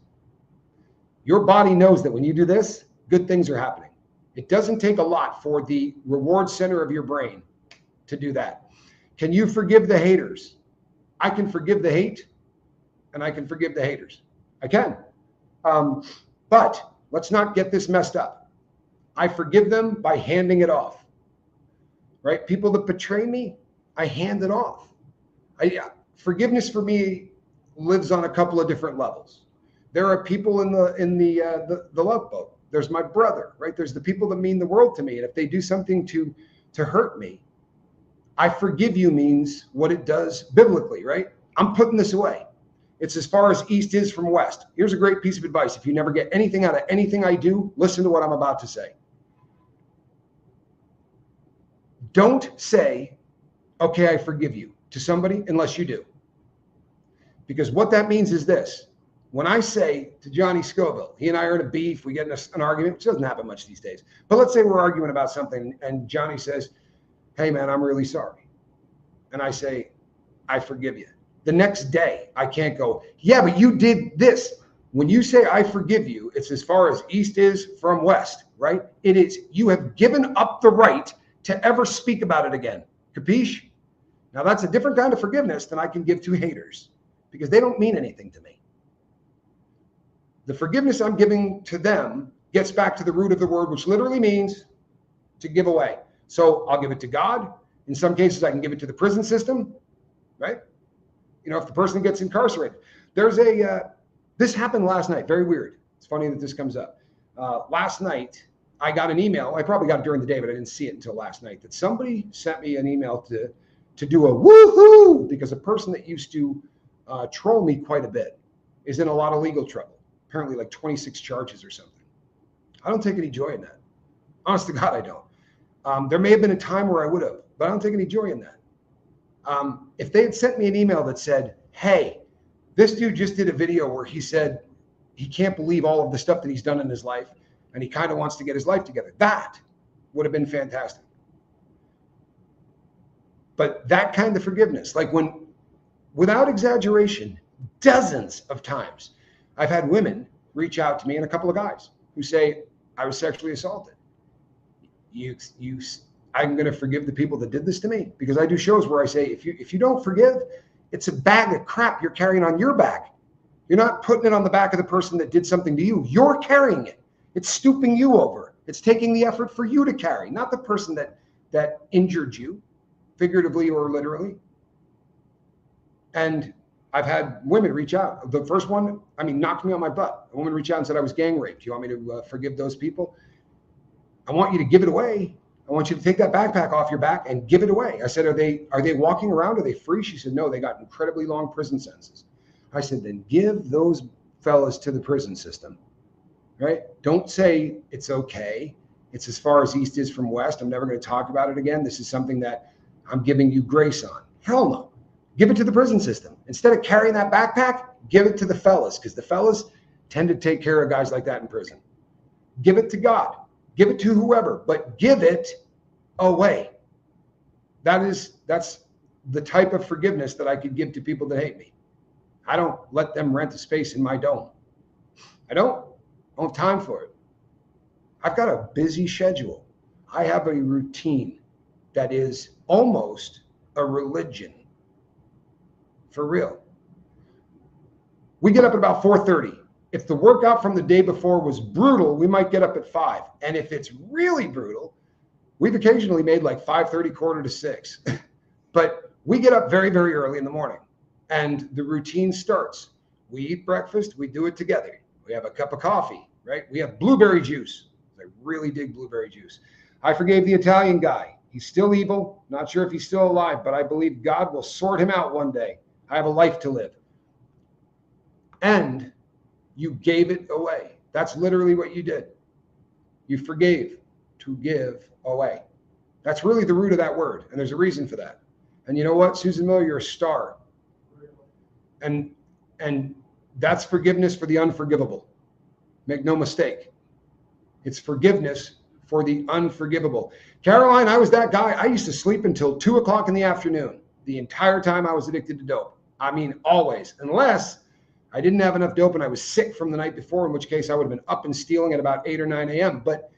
Your body knows that when you do this, good things are happening. It doesn't take a lot for the reward center of your brain to do that. Can you forgive the haters? I can forgive the hate, and I can forgive the haters. I can. But let's not get this messed up. I forgive them by handing it off, right? People that betray me, I hand it off. Forgiveness for me lives on a couple of different levels. There are people in the love boat. There's my brother, right? There's the people that mean the world to me. And if they do something to hurt me, I forgive you means what it does biblically, right? I'm putting this away. It's as far as east is from west. Here's a great piece of advice. If you never get anything out of anything I do, listen to what I'm about to say. Don't say, okay, I forgive you to somebody unless you do. Because what that means is this. When I say to Johnny Scoville, he and I are in a beef, we get in an argument, which doesn't happen much these days. But let's say we're arguing about something and Johnny says, hey man, I'm really sorry. And I say, I forgive you. The next day, I can't go, yeah, but you did this. When you say I forgive you, it's as far as east is from west, right? It is, you have given up the right to ever speak about it again. Capiche? Now that's a different kind of forgiveness than I can give to haters because they don't mean anything to me. The forgiveness I'm giving to them gets back to the root of the word, which literally means to give away. So I'll give it to God. In some cases, I can give it to the prison system, right? You know, if the person gets incarcerated. There's this happened last night. Very weird. It's funny that this comes up. Last night, I got an email. I probably got it during the day, but I didn't see it until last night, that somebody sent me an email to do a woohoo, because a person that used to troll me quite a bit is in a lot of legal trouble. Apparently like 26 charges or something. I don't take any joy in that. Honest to God, I don't. There may have been a time where I would have, but I don't take any joy in that. If they had sent me an email that said, hey, this dude just did a video where he said he can't believe all of the stuff that he's done in his life and he kind of wants to get his life together, that would have been fantastic. But that kind of forgiveness, like when, without exaggeration, dozens of times, I've had women reach out to me and a couple of guys who say, I was sexually assaulted. I'm going to forgive the people that did this to me, because I do shows where I say, if you don't forgive, it's a bag of crap you're carrying on your back. You're not putting it on the back of the person that did something to you. You're carrying it. It's stooping you over. It's taking the effort for you to carry, not the person that injured you, figuratively or literally. And I've had women reach out. The first one, knocked me on my butt. A woman reached out and said I was gang raped. Do you want me to forgive those people? I want you to give it away. I want you to take that backpack off your back and give it away. I said, are they walking around? Are they free? She said, no, they got incredibly long prison sentences. I said, then give those fellas to the prison system, right? Don't say it's okay. It's as far as East is from West. I'm never going to talk about it again. This is something that I'm giving you grace on. Hell no. Give it to the prison system. Instead of carrying that backpack, give it to the fellas, because the fellas tend to take care of guys like that in prison. Give it to God. Give it to whoever, but give it away. That's the type of forgiveness that I could give to people that hate me. I don't let them rent a space in my dome. I don't have time for it. I've got a busy schedule. I have a routine that is almost a religion. For real. We get up at about 4:30. If the workout from the day before was brutal, we might get up at 5. And if it's really brutal, we've occasionally made like 5:30, 5:45. But we get up very, very early in the morning. And the routine starts. We eat breakfast. We do it together. We have a cup of coffee, right? We have blueberry juice. I really dig blueberry juice. I forgave the Italian guy. He's still evil. Not sure if he's still alive, but I believe God will sort him out one day. I have a life to live. And you gave it away. That's literally what you did. You forgave, to give away. That's really the root of that word. And there's a reason for that. And you know what, Susan Miller, you're a star. And that's forgiveness for the unforgivable. Make no mistake. It's forgiveness for the unforgivable. Caroline, I was that guy. I used to sleep until 2 o'clock in the afternoon the entire time I was addicted to dope. Always, unless I didn't have enough dope and I was sick from the night before, in which case I would have been up and stealing at about 8 or 9 a.m. But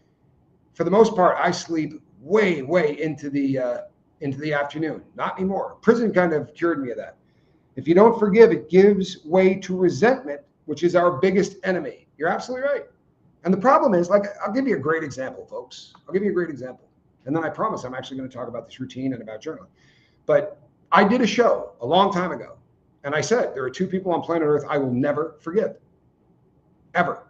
for the most part, I sleep way, way into the afternoon. Not anymore. Prison kind of cured me of that. If you don't forgive, it gives way to resentment, which is our biggest enemy. You're absolutely right. And the problem is, I'll give you a great example, folks. I'll give you a great example. And then I promise I'm actually going to talk about this routine and about journaling. But I did a show a long time ago. And I said, there are 2 people on planet Earth I will never forgive. Ever.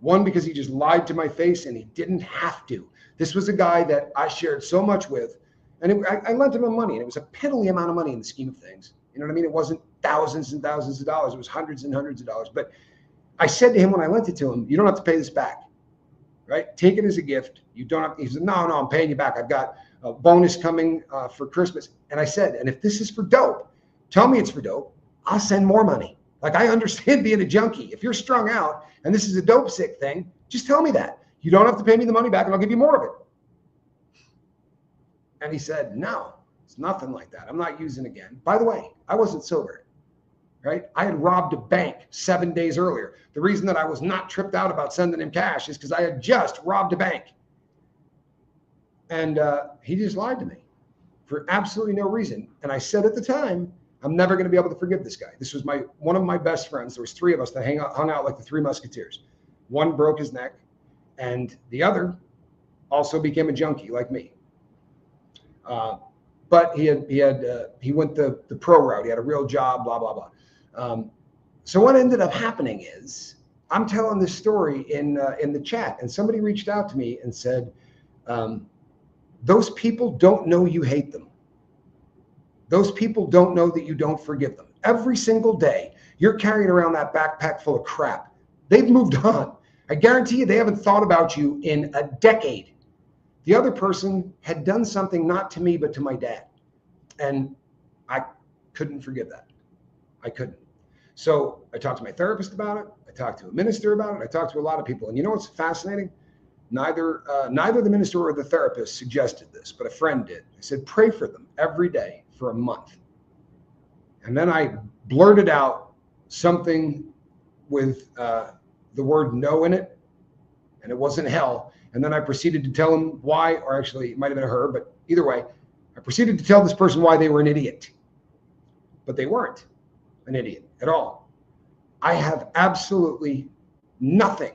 One, because he just lied to my face and he didn't have to. This was a guy that I shared so much with. And I lent him money. And it was a piddly amount of money in the scheme of things. You know what I mean? It wasn't thousands and thousands of dollars. It was hundreds and hundreds of dollars. But I said to him when I lent it to him, you don't have to pay this back. Right? Take it as a gift. You don't have. He said, no, I'm paying you back. I've got a bonus coming for Christmas. And I said, and if this is for dope, tell me it's for dope. I'll send more money. I understand being a junkie. If you're strung out and this is a dope sick thing, just tell me that. You don't have to pay me the money back and I'll give you more of it. And he said, no, it's nothing like that. I'm not using again. By the way, I wasn't sober, right? I had robbed a bank 7 days earlier. The reason that I was not tripped out about sending him cash is because I had just robbed a bank. And he just lied to me for absolutely no reason. And I said at the time, I'm never going to be able to forgive this guy. This was one of my best friends. There was 3 of us that hung out like the 3 Musketeers. One broke his neck, and the other also became a junkie like me. But he went the pro route. He had a real job, blah, blah, blah. So what ended up happening is I'm telling this story in the chat, and somebody reached out to me and said, those people don't know you hate them. Those people don't know that you don't forgive them. Every single day, you're carrying around that backpack full of crap. They've moved on. I guarantee you they haven't thought about you in a decade. The other person had done something not to me, but to my dad. And I couldn't forgive that. I couldn't. So I talked to my therapist about it. I talked to a minister about it. I talked to a lot of people. And you know what's fascinating? Neither the minister or the therapist suggested this, but a friend did. I said, pray for them every day for a month. And then I blurted out something with the word no in it, and it wasn't hell. And then I proceeded to tell him why, or actually it might have been a her, but either way, I proceeded to tell this person why they were an idiot. But they weren't an idiot at all. I have absolutely nothing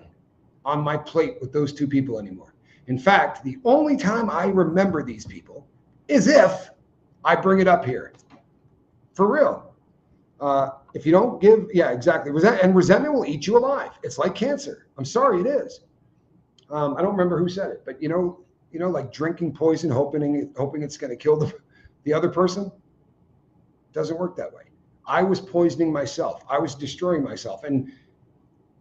on my plate with those two people anymore. In fact, the only time I remember these people is if I bring it up here. For real. If you don't give, yeah, exactly. Resentment will eat you alive. It's like cancer. I'm sorry, it is. I don't remember who said it, but like drinking poison, hoping it's going to kill the other person. Doesn't work that way. I was poisoning myself. I was destroying myself. And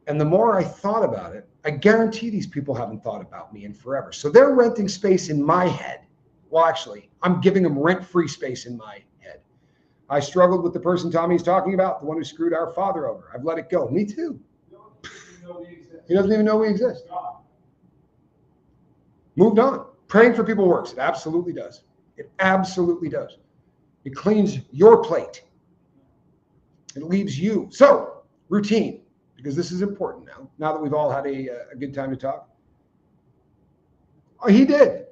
the more I thought about it, I guarantee these people haven't thought about me in forever. So they're renting space in my head. Well, actually, I'm giving them rent-free space in my head. I struggled with the person Tommy's talking about, the one who screwed our father over. I've let it go. Me too. He doesn't even know we exist. Moved on. Praying for people works. It absolutely does. It absolutely does. It cleans your plate. It leaves you. So, routine, because this is important now that we've all had a good time to talk. Oh, he did.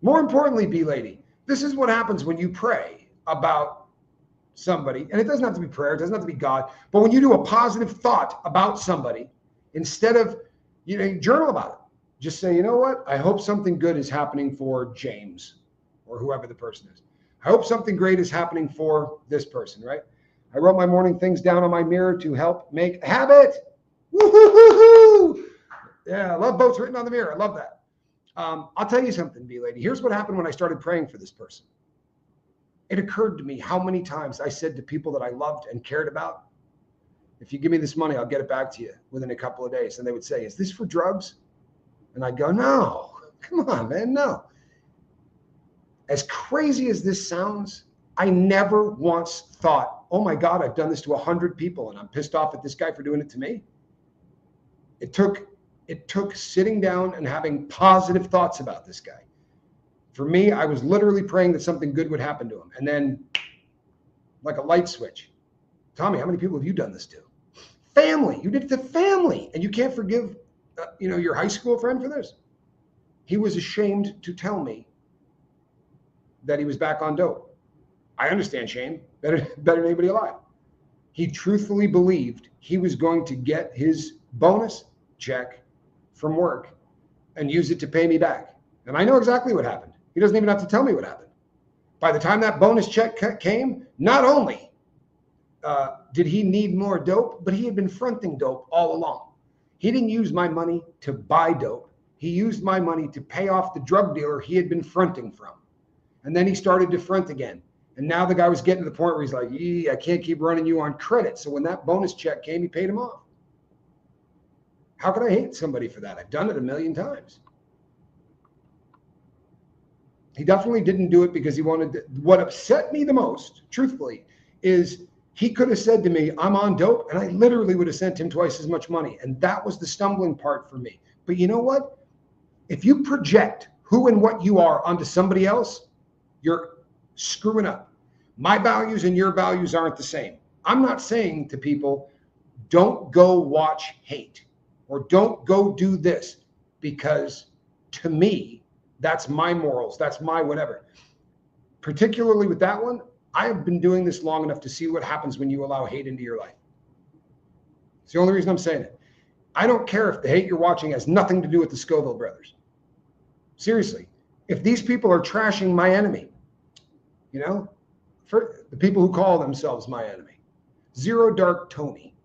More importantly, B-Lady, this is what happens when you pray about somebody, and it doesn't have to be prayer, it doesn't have to be God, but when you do a positive thought about somebody, instead of, journal about it. Just say, you know what? I hope something good is happening for James or whoever the person is. I hope something great is happening for this person, right? I wrote my morning things down on my mirror to help make a habit. Woo-hoo-hoo-hoo! Yeah, I love boats written on the mirror. I love that. I'll tell you something, B-Lady. Here's what happened when I started praying for this person. It occurred to me how many times I said to people that I loved and cared about, if you give me this money, I'll get it back to you within a couple of days. And they would say, is this for drugs? And I'd go, no, come on, man, no. As crazy as this sounds, I never once thought, oh my God, I've done this to 100 people and I'm pissed off at this guy for doing it to me. It took sitting down and having positive thoughts about this guy. For me, I was literally praying that something good would happen to him. And then, like a light switch, Tommy, how many people have you done this to? Family. You did it to family. And you can't forgive, your high school friend for this. He was ashamed to tell me that he was back on dope. I understand shame better than anybody alive. He truthfully believed he was going to get his bonus check from work and use it to pay me back. And I know exactly what happened. He doesn't even have to tell me what happened. By the time that bonus check came, not only did he need more dope, but he had been fronting dope all along. He didn't use my money to buy dope. He used my money to pay off the drug dealer he had been fronting from. And then he started to front again. And now the guy was getting to the point where he's like, I can't keep running you on credit. So when that bonus check came, he paid him off. How could I hate somebody for that? I've done it a million times. He definitely didn't do it because he wanted to. What upset me the most, truthfully, is he could have said to me, I'm on dope, and I literally would have sent him twice as much money. And that was the stumbling part for me. But you know what? If you project who and what you are onto somebody else, you're screwing up. My values and your values aren't the same. I'm not saying to people, don't go watch hate or don't go do this, because to me, that's my morals. That's my whatever. Particularly with that one, I have been doing this long enough to see what happens when you allow hate into your life. It's the only reason I'm saying it. I don't care if the hate you're watching has nothing to do with the Scoville brothers. Seriously, if these people are trashing my enemy, for the people who call themselves my enemy, Zero Dark Tony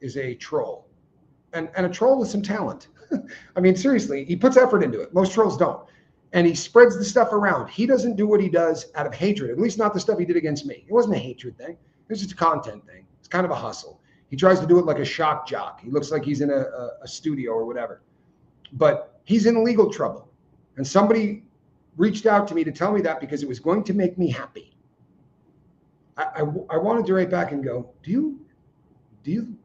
is a troll, and a troll with some talent. I mean, seriously, he puts effort into it. Most trolls don't. And he spreads the stuff around. He doesn't do what he does out of hatred, at least not the stuff he did against me. It wasn't a hatred thing. It was just a content thing. It's kind of a hustle. He tries to do it like a shock jock. He looks like he's in a studio or whatever. But he's in legal trouble. And somebody reached out to me to tell me that because it was going to make me happy. I wanted to write back and go, do you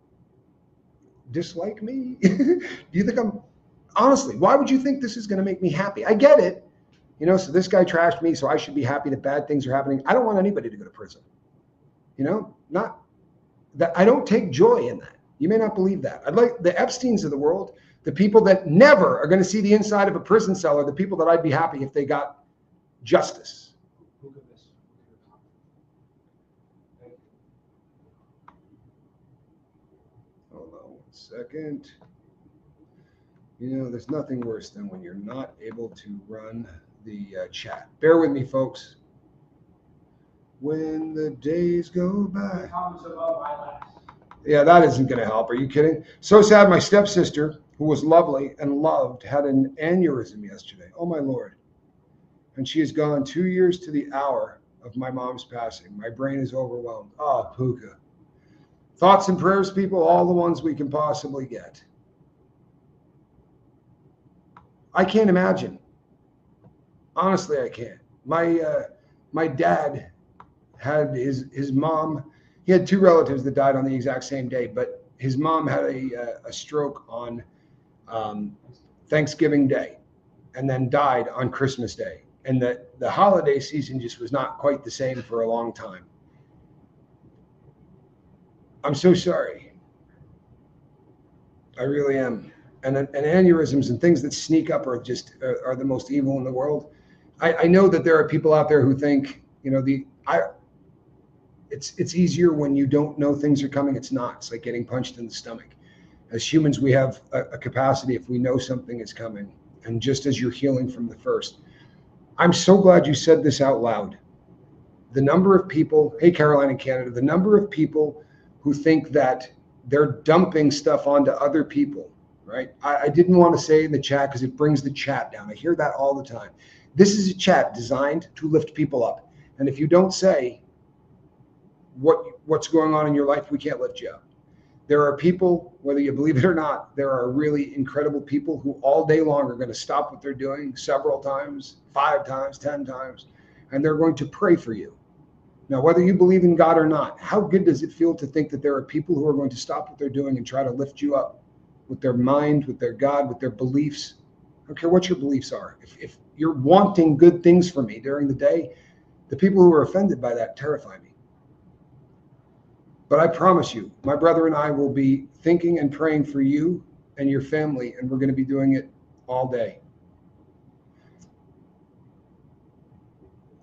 dislike me? Do you think I'm, honestly, why would you think this is going to make me happy? I get it. So this guy trashed me, so I should be happy that bad things are happening. I don't want anybody to go to prison. Not that. I don't take joy in that. You may not believe that. I'd like the Epsteins of the world, the people that never are going to see the inside of a prison cell, are the people that I'd be happy if they got justice. Hold on 1 second. You know, there's nothing worse than when you're not able to run the chat. Bear with me, folks. When the days go by. Comments above my last. Yeah, that isn't going to help. Are you kidding? So sad. My stepsister, who was lovely and loved, had an aneurysm yesterday. Oh, my Lord. And she has gone 2 years to the hour of my mom's passing. My brain is overwhelmed. Oh, Puka. Thoughts and prayers, people, all the ones we can possibly get. I can't imagine. Honestly, I can't. My dad had his mom. He had two relatives that died on the exact same day, but his mom had a stroke on Thanksgiving Day and then died on Christmas Day. And the holiday season just was not quite the same for a long time. I'm so sorry. I really am. And aneurysms and things that sneak up are just are the most evil in the world. I know that there are people out there who think, you know, it's easier when you don't know things are coming. It's not. It's like getting punched in the stomach. As humans, we have a capacity if we know something is coming. And just as you're healing from the first, I'm so glad you said this out loud. The number of people, hey, Caroline in Canada, the number of people who think that they're dumping stuff onto other people, right? I didn't want to say in the chat because it brings the chat down. I hear that all the time. This is a chat designed to lift people up. And if you don't say what's going on in your life, we can't lift you up. There are people, whether you believe it or not, there are really incredible people who all day long are going to stop what they're doing several times, 5 times, 10 times, and they're going to pray for you. Now, whether you believe in God or not, how good does it feel to think that there are people who are going to stop what they're doing and try to lift you up with their mind, with their God, with their beliefs? I don't care what your beliefs are. If you're wanting good things for me during the day, the people who are offended by that terrify me. But I promise you, my brother and I will be thinking and praying for you and your family, and we're going to be doing it all day.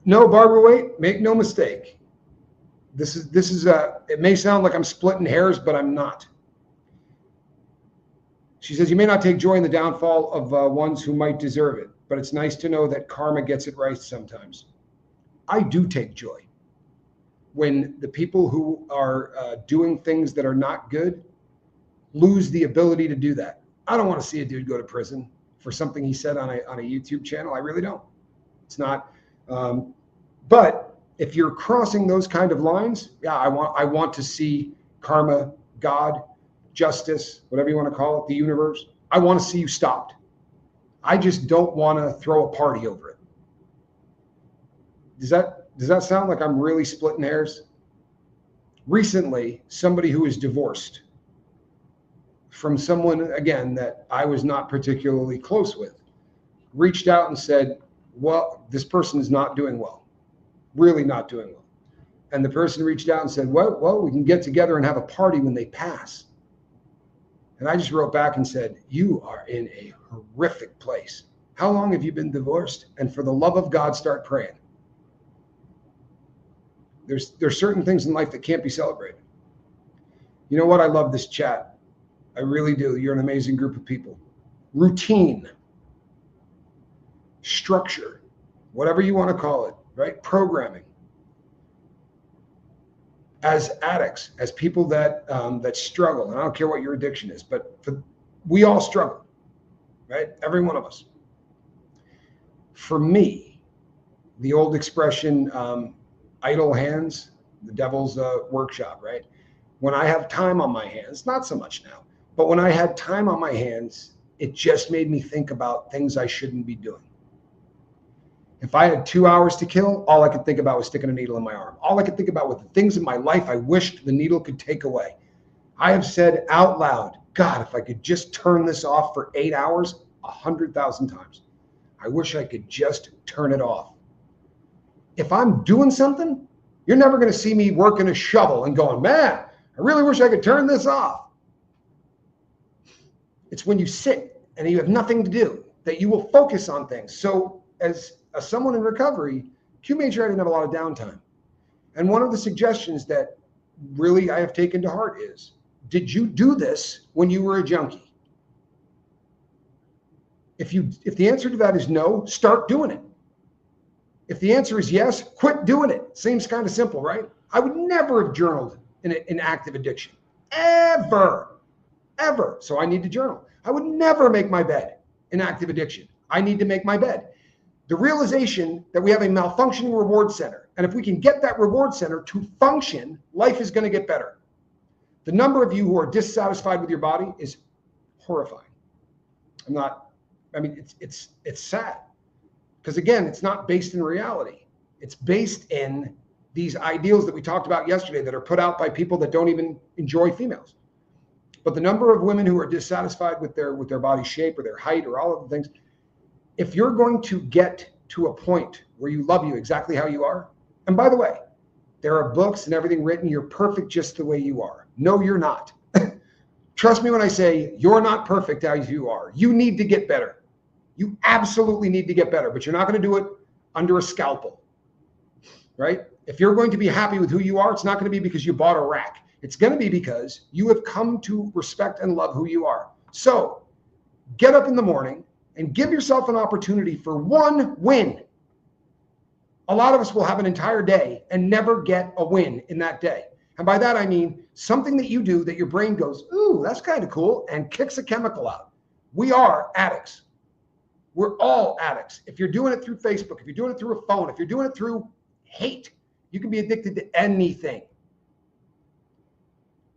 No, Barbara, wait, make no mistake. This is it may sound like I'm splitting hairs, but I'm not. She says, you may not take joy in the downfall of ones who might deserve it, but it's nice to know that karma gets it right sometimes. I do take joy when the people who are doing things that are not good lose the ability to do that. I don't want to see a dude go to prison for something he said on a YouTube channel. I really don't. It's not. But if you're crossing those kind of lines, yeah, I want to see karma, God, justice, whatever you want to call it, the universe. I want to see you stopped. I just don't want to throw a party over it. Does that sound like I'm really splitting hairs? Recently, somebody who is divorced from someone, again, that I was not particularly close with, reached out and said, well, this person is not doing well, really not doing well. And the person reached out and said, well, we can get together and have a party when they pass. And I just wrote back and said, you are in a horrific place. How long have you been divorced? And for the love of God, start praying. There's certain things in life that can't be celebrated. You know what? I love this chat. I really do. You're an amazing group of people. Routine, structure, whatever you want to call it, right? Programming. As addicts, as people that struggle, and I don't care what your addiction is, but we all struggle, right? Every one of us. For me, the old expression, idle hands, the devil's workshop, right? When I have time on my hands, not so much now, but when I had time on my hands, it just made me think about things I shouldn't be doing. If I had 2 hours to kill, all I could think about was sticking a needle in my arm. All I could think about were the things in my life I wished the needle could take away. I have said out loud, God, if I could just turn this off for 8 hours, 100,000 times. I wish I could just turn it off. If I'm doing something, you're never going to see me working a shovel and going, man, I really wish I could turn this off. It's when you sit and you have nothing to do that you will focus on things. So as someone in recovery, Q made sure I didn't have a lot of downtime. And one of the suggestions that really I have taken to heart is, did you do this when you were a junkie? If the answer to that is no, start doing it. If the answer is yes, quit doing it. Seems kind of simple, right? I would never have journaled in active addiction. Ever. So I need to journal. I would never make my bed in active addiction. I need to make my bed. The realization that we have a malfunctioning reward center, and if we can get that reward center to function, life is going to get better. The number of you who are dissatisfied with your body is horrifying. It's sad. Because again, it's not based in reality. It's based in these ideals that we talked about yesterday that are put out by people that don't even enjoy females. But the number of women who are dissatisfied with their body shape or their height or all of the things, if you're going to get to a point where you love you exactly how you are, and by the way, there are books and everything written, you're perfect just the way you are. No, you're not. Trust me when I say you're not perfect as you are. You need to get better. You absolutely need to get better, but you're not going to do it under a scalpel, right? If you're going to be happy with who you are, it's not going to be because you bought a rack. It's going to be because you have come to respect and love who you are. So get up in the morning and give yourself an opportunity for one win. A lot of us will have an entire day and never get a win in that day. And by that, I mean something that you do that your brain goes, ooh, that's kind of cool, and kicks a chemical out. We are addicts. We're all addicts. If you're doing it through Facebook, if you're doing it through a phone, if you're doing it through hate, you can be addicted to anything.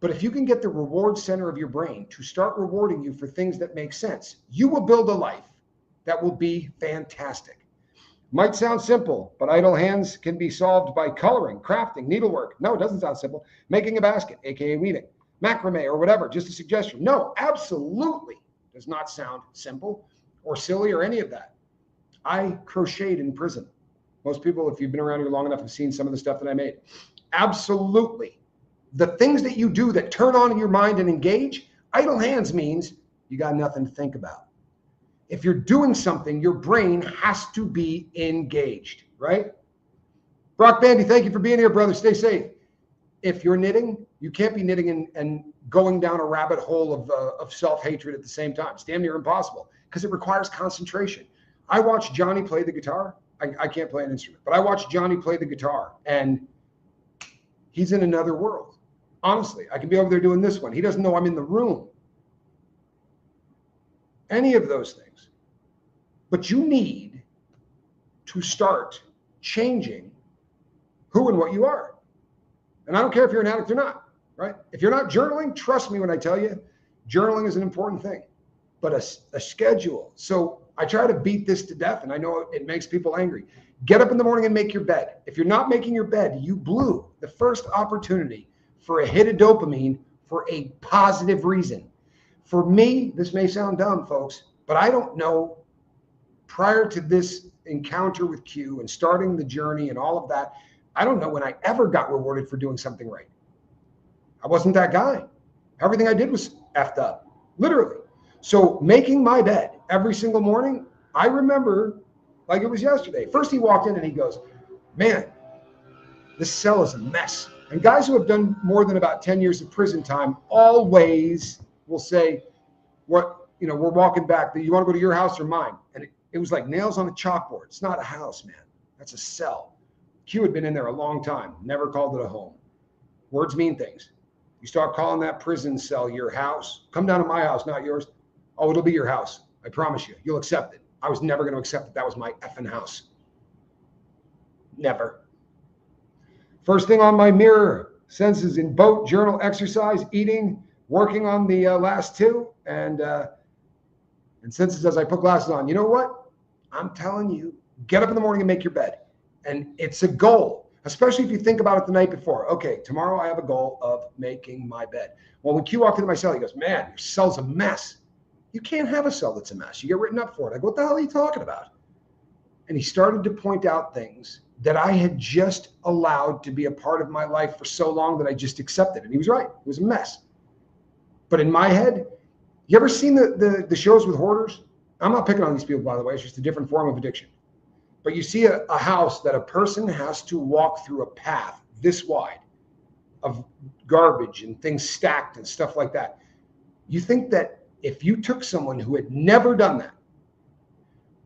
But if you can get the reward center of your brain to start rewarding you for things that make sense, you will build a life that will be fantastic. Might sound simple, but idle hands can be solved by coloring, crafting, needlework. No, it doesn't sound simple. Making a basket, aka weaving, macrame or whatever, just a suggestion. No, absolutely does not sound simple or silly or any of that. I crocheted in prison. Most people, if you've been around here long enough, have seen some of the stuff that I made. Absolutely. The things that you do that turn on in your mind and engage, idle hands means you got nothing to think about. If you're doing something, your brain has to be engaged, right? Brock Bandy, thank you for being here, brother. Stay safe. If you're knitting, you can't be knitting and going down a rabbit hole of self-hatred at the same time. It's damn near impossible because it requires concentration. I watched Johnny play the guitar. I can't play an instrument, but I watched Johnny play the guitar and he's in another world. Honestly, I can be over there doing this one. He doesn't know I'm in the room. Any of those things. But you need to start changing who and what you are. And I don't care if you're an addict or not, right? If you're not journaling, trust me when I tell you, journaling is an important thing, but a schedule. So I try to beat this to death, and I know it makes people angry. Get up in the morning and make your bed. If you're not making your bed, you blew the first opportunity for a hit of dopamine for a positive reason. For me, this may sound dumb, folks, but I don't know, prior to this encounter with Q and starting the journey and all of that, I don't know when I ever got rewarded for doing something right. I wasn't that guy. Everything I did was effed up, literally. So making my bed every single morning, I remember like it was yesterday. First he walked in and he goes, man, this cell is a mess. And guys who have done more than about 10 years of prison time always will say, we're walking back. You want to go to your house or mine? And it was like nails on a chalkboard. It's not a house, man. That's a cell. Q had been in there a long time, never called it a home. Words mean things. You start calling that prison cell your house. Come down to my house, not yours. Oh, it'll be your house. I promise you. You'll accept it. I was never going to accept that was my effing house. Never. First thing on my mirror, senses in boat, journal, exercise, eating, working on the last two. And since it says I put glasses on, you know what? I'm telling you, get up in the morning and make your bed. And it's a goal, especially if you think about it the night before. Okay, tomorrow I have a goal of making my bed. Well, when Q walked into my cell, he goes, man, your cell's a mess. You can't have a cell that's a mess. You get written up for it. I go, what the hell are you talking about? And he started to point out things that I had just allowed to be a part of my life for so long that I just accepted. And he was right. It was a mess. But in my head, you ever seen the shows with hoarders? I'm not picking on these people, by the way. It's just a different form of addiction. But you see a house that a person has to walk through a path this wide of garbage and things stacked and stuff like that. You think that if you took someone who had never done that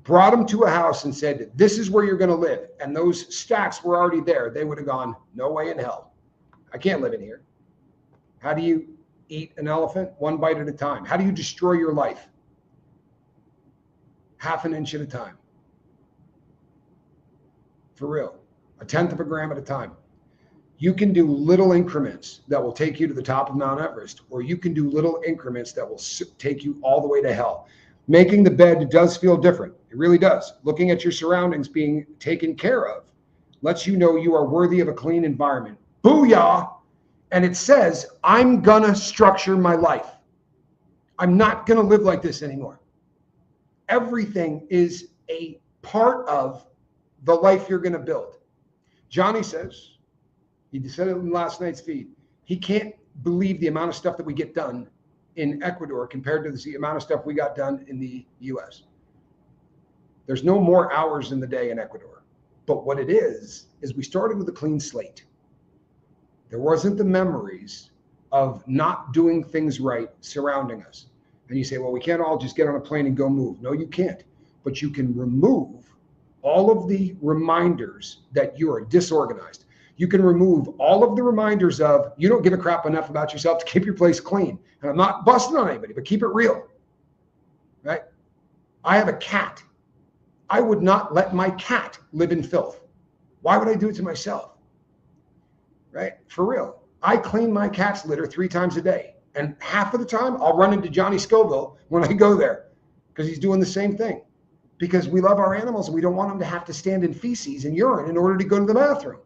brought them to a house and said, this is where you're going to live, and those stacks were already there, they would have gone, no way in hell. I can't live in here. How do you eat an elephant? One bite at a time. How do you destroy your life? Half an inch at a time. For real. 1/10 of a gram at a time. You can do little increments that will take you to the top of Mount Everest, or you can do little increments that will take you all the way to hell. Making the bed does feel different. It really does. Looking at your surroundings being taken care of lets you know you are worthy of a clean environment. Booyah! And it says, I'm gonna structure my life. I'm not gonna live like this anymore. Everything is a part of the life you're gonna build. Johnny says, he said it in last night's feed, he can't believe the amount of stuff that we get done in Ecuador compared to the amount of stuff we got done in the US. There's no more hours in the day in Ecuador. But what it is we started with a clean slate. There wasn't the memories of not doing things right surrounding us. And you say, well, we can't all just get on a plane and go move. No, you can't. But you can remove all of the reminders that you are disorganized. You can remove all of the reminders of you don't give a crap enough about yourself to keep your place clean. And I'm not busting on anybody, but keep it real, right? I have a cat. I would not let my cat live in filth. Why would I do it to myself? Right? For real. I clean my cat's litter 3 times a day. And half of the time, I'll run into Johnny Scoville when I go there because he's doing the same thing. Because we love our animals and we don't want them to have to stand in feces and urine in order to go to the bathroom.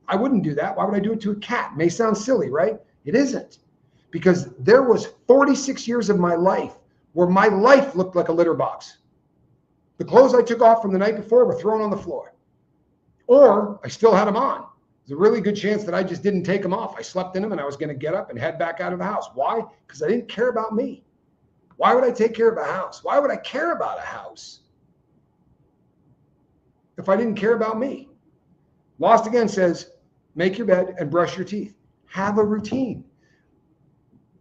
I wouldn't do that. Why would I do it to a cat? It may sound silly, right? It isn't. Because there was 46 years of my life where my life looked like a litter box. The clothes I took off from the night before were thrown on the floor. Or I still had them on. There's a really good chance that I just didn't take them off. I slept in them and I was going to get up and head back out of the house. Why? Because I didn't care about me. Why would I take care of a house? Why would I care about a house if I didn't care about me? Lost Again says, make your bed and brush your teeth. Have a routine.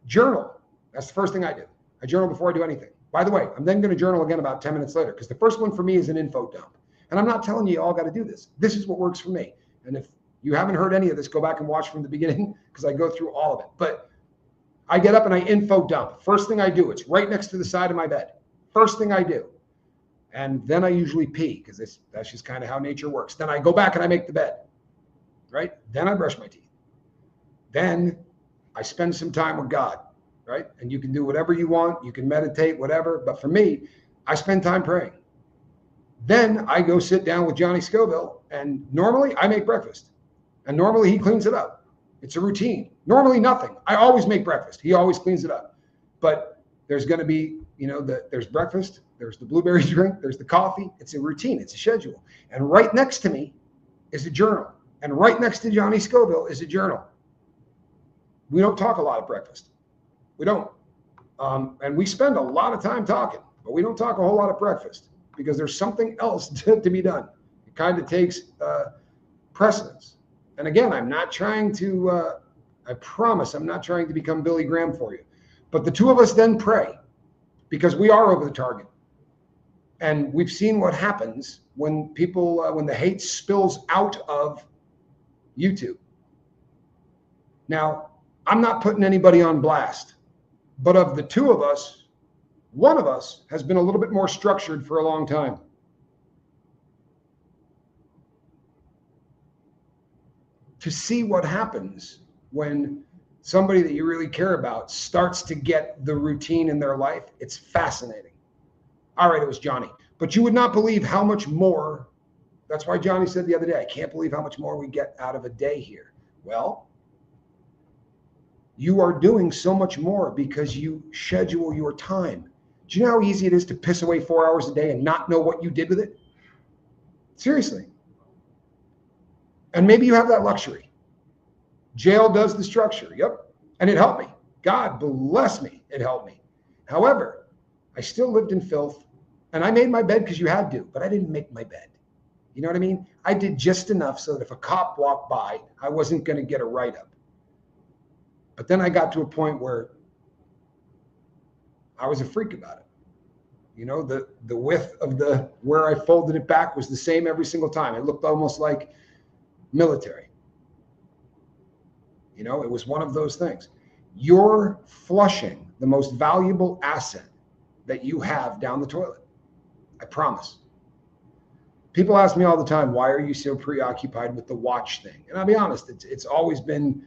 Journal. That's the first thing I do. I journal before I do anything. By the way, I'm then going to journal again about 10 minutes later because the first one for me is an info dump. And I'm not telling you all got to do this. This is what works for me. And if you haven't heard any of this, go back and watch from the beginning because I go through all of it. But I get up and I info dump. First thing I do, it's right next to the side of my bed. First thing I do. And then I usually pee because that's just kind of how nature works. Then I go back and I make the bed, right? Then I brush my teeth. Then I spend some time with God, right? And you can do whatever you want. You can meditate, whatever. But for me, I spend time praying. Then I go sit down with Johnny Scoville, and normally I make breakfast. And normally he cleans it up. It's a routine. Normally nothing. I always make breakfast. He always cleans it up. But there's going to be, there's breakfast, there's the blueberry drink, there's the coffee. It's a routine. It's a schedule. And right next to me is a journal. And right next to Johnny Scoville is a journal. We don't talk a lot at breakfast. We don't. And we spend a lot of time talking, but we don't talk a whole lot at breakfast because there's something else to be done. It kind of takes precedence. And again, I'm not trying to, I promise I'm not trying to become Billy Graham for you. But the two of us then pray because we are over the target. And we've seen what happens when people, when the hate spills out of YouTube. Now, I'm not putting anybody on blast, but of the two of us, one of us has been a little bit more structured for a long time. To see what happens when somebody that you really care about starts to get the routine in their life, it's fascinating. All right, it was Johnny. But you would not believe how much more, that's why Johnny said the other day, I can't believe how much more we get out of a day here. Well, you are doing so much more because you schedule your time. Do you know how easy it is to piss away 4 hours a day and not know what you did with it? Seriously. And maybe you have that luxury. Jail does the structure. Yep. And it helped me. God bless me. It helped me. However, I still lived in filth and I made my bed because you had to, but I didn't make my bed. You know what I mean? I did just enough so that if a cop walked by, I wasn't going to get a write-up. But then I got to a point where I was a freak about it. You know, the width of where I folded it back was the same every single time. It looked almost like military. You know, it was one of those things. You're flushing the most valuable asset that you have down the toilet. I promise. People ask me all the time, why are you so preoccupied with the watch thing? And I'll be honest, it's always been,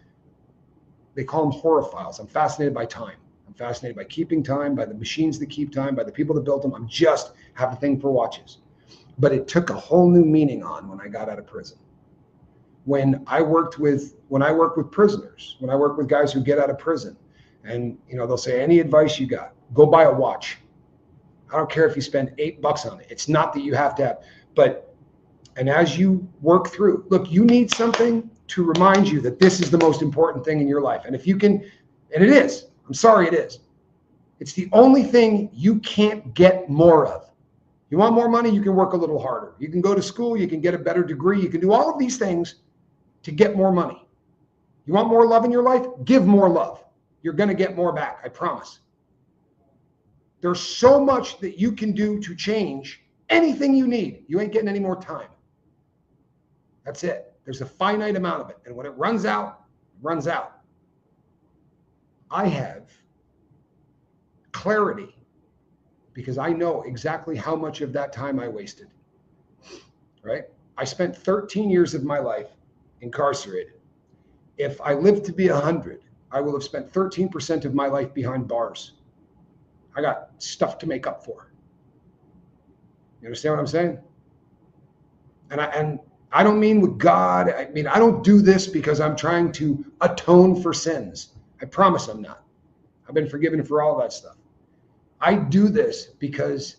they call them horophiles. I'm fascinated by time. I'm fascinated by keeping time, by the machines that keep time, by the people that built them. I'm just have a thing for watches. But it took a whole new meaning on when I got out of prison. When I work with prisoners, when I work with guys who get out of prison, and you know, they'll say, any advice you got, go buy a watch. I don't care if you spend $8 on it. It's not that you have to have, and as you work through, look, you need something to remind you that this is the most important thing in your life. And if you can, and it is, I'm sorry, it is. It's the only thing you can't get more of. You want more money, you can work a little harder. You can go to school, you can get a better degree, you can do all of these things to get more money. You want more love in your life? Give more love. You're going to get more back, I promise. There's so much that you can do to change anything you need. You ain't getting any more time. That's it. There's a finite amount of it. And when it runs out, it runs out. I have clarity because I know exactly how much of that time I wasted, right? I spent 13 years of my life incarcerated. If I lived to be 100, I will have spent 13% of my life behind bars. I got stuff to make up for. You understand what I'm saying? And I don't mean with God. I mean, I don't do this because I'm trying to atone for sins. I promise I'm not. I've been forgiven for all that stuff. I do this because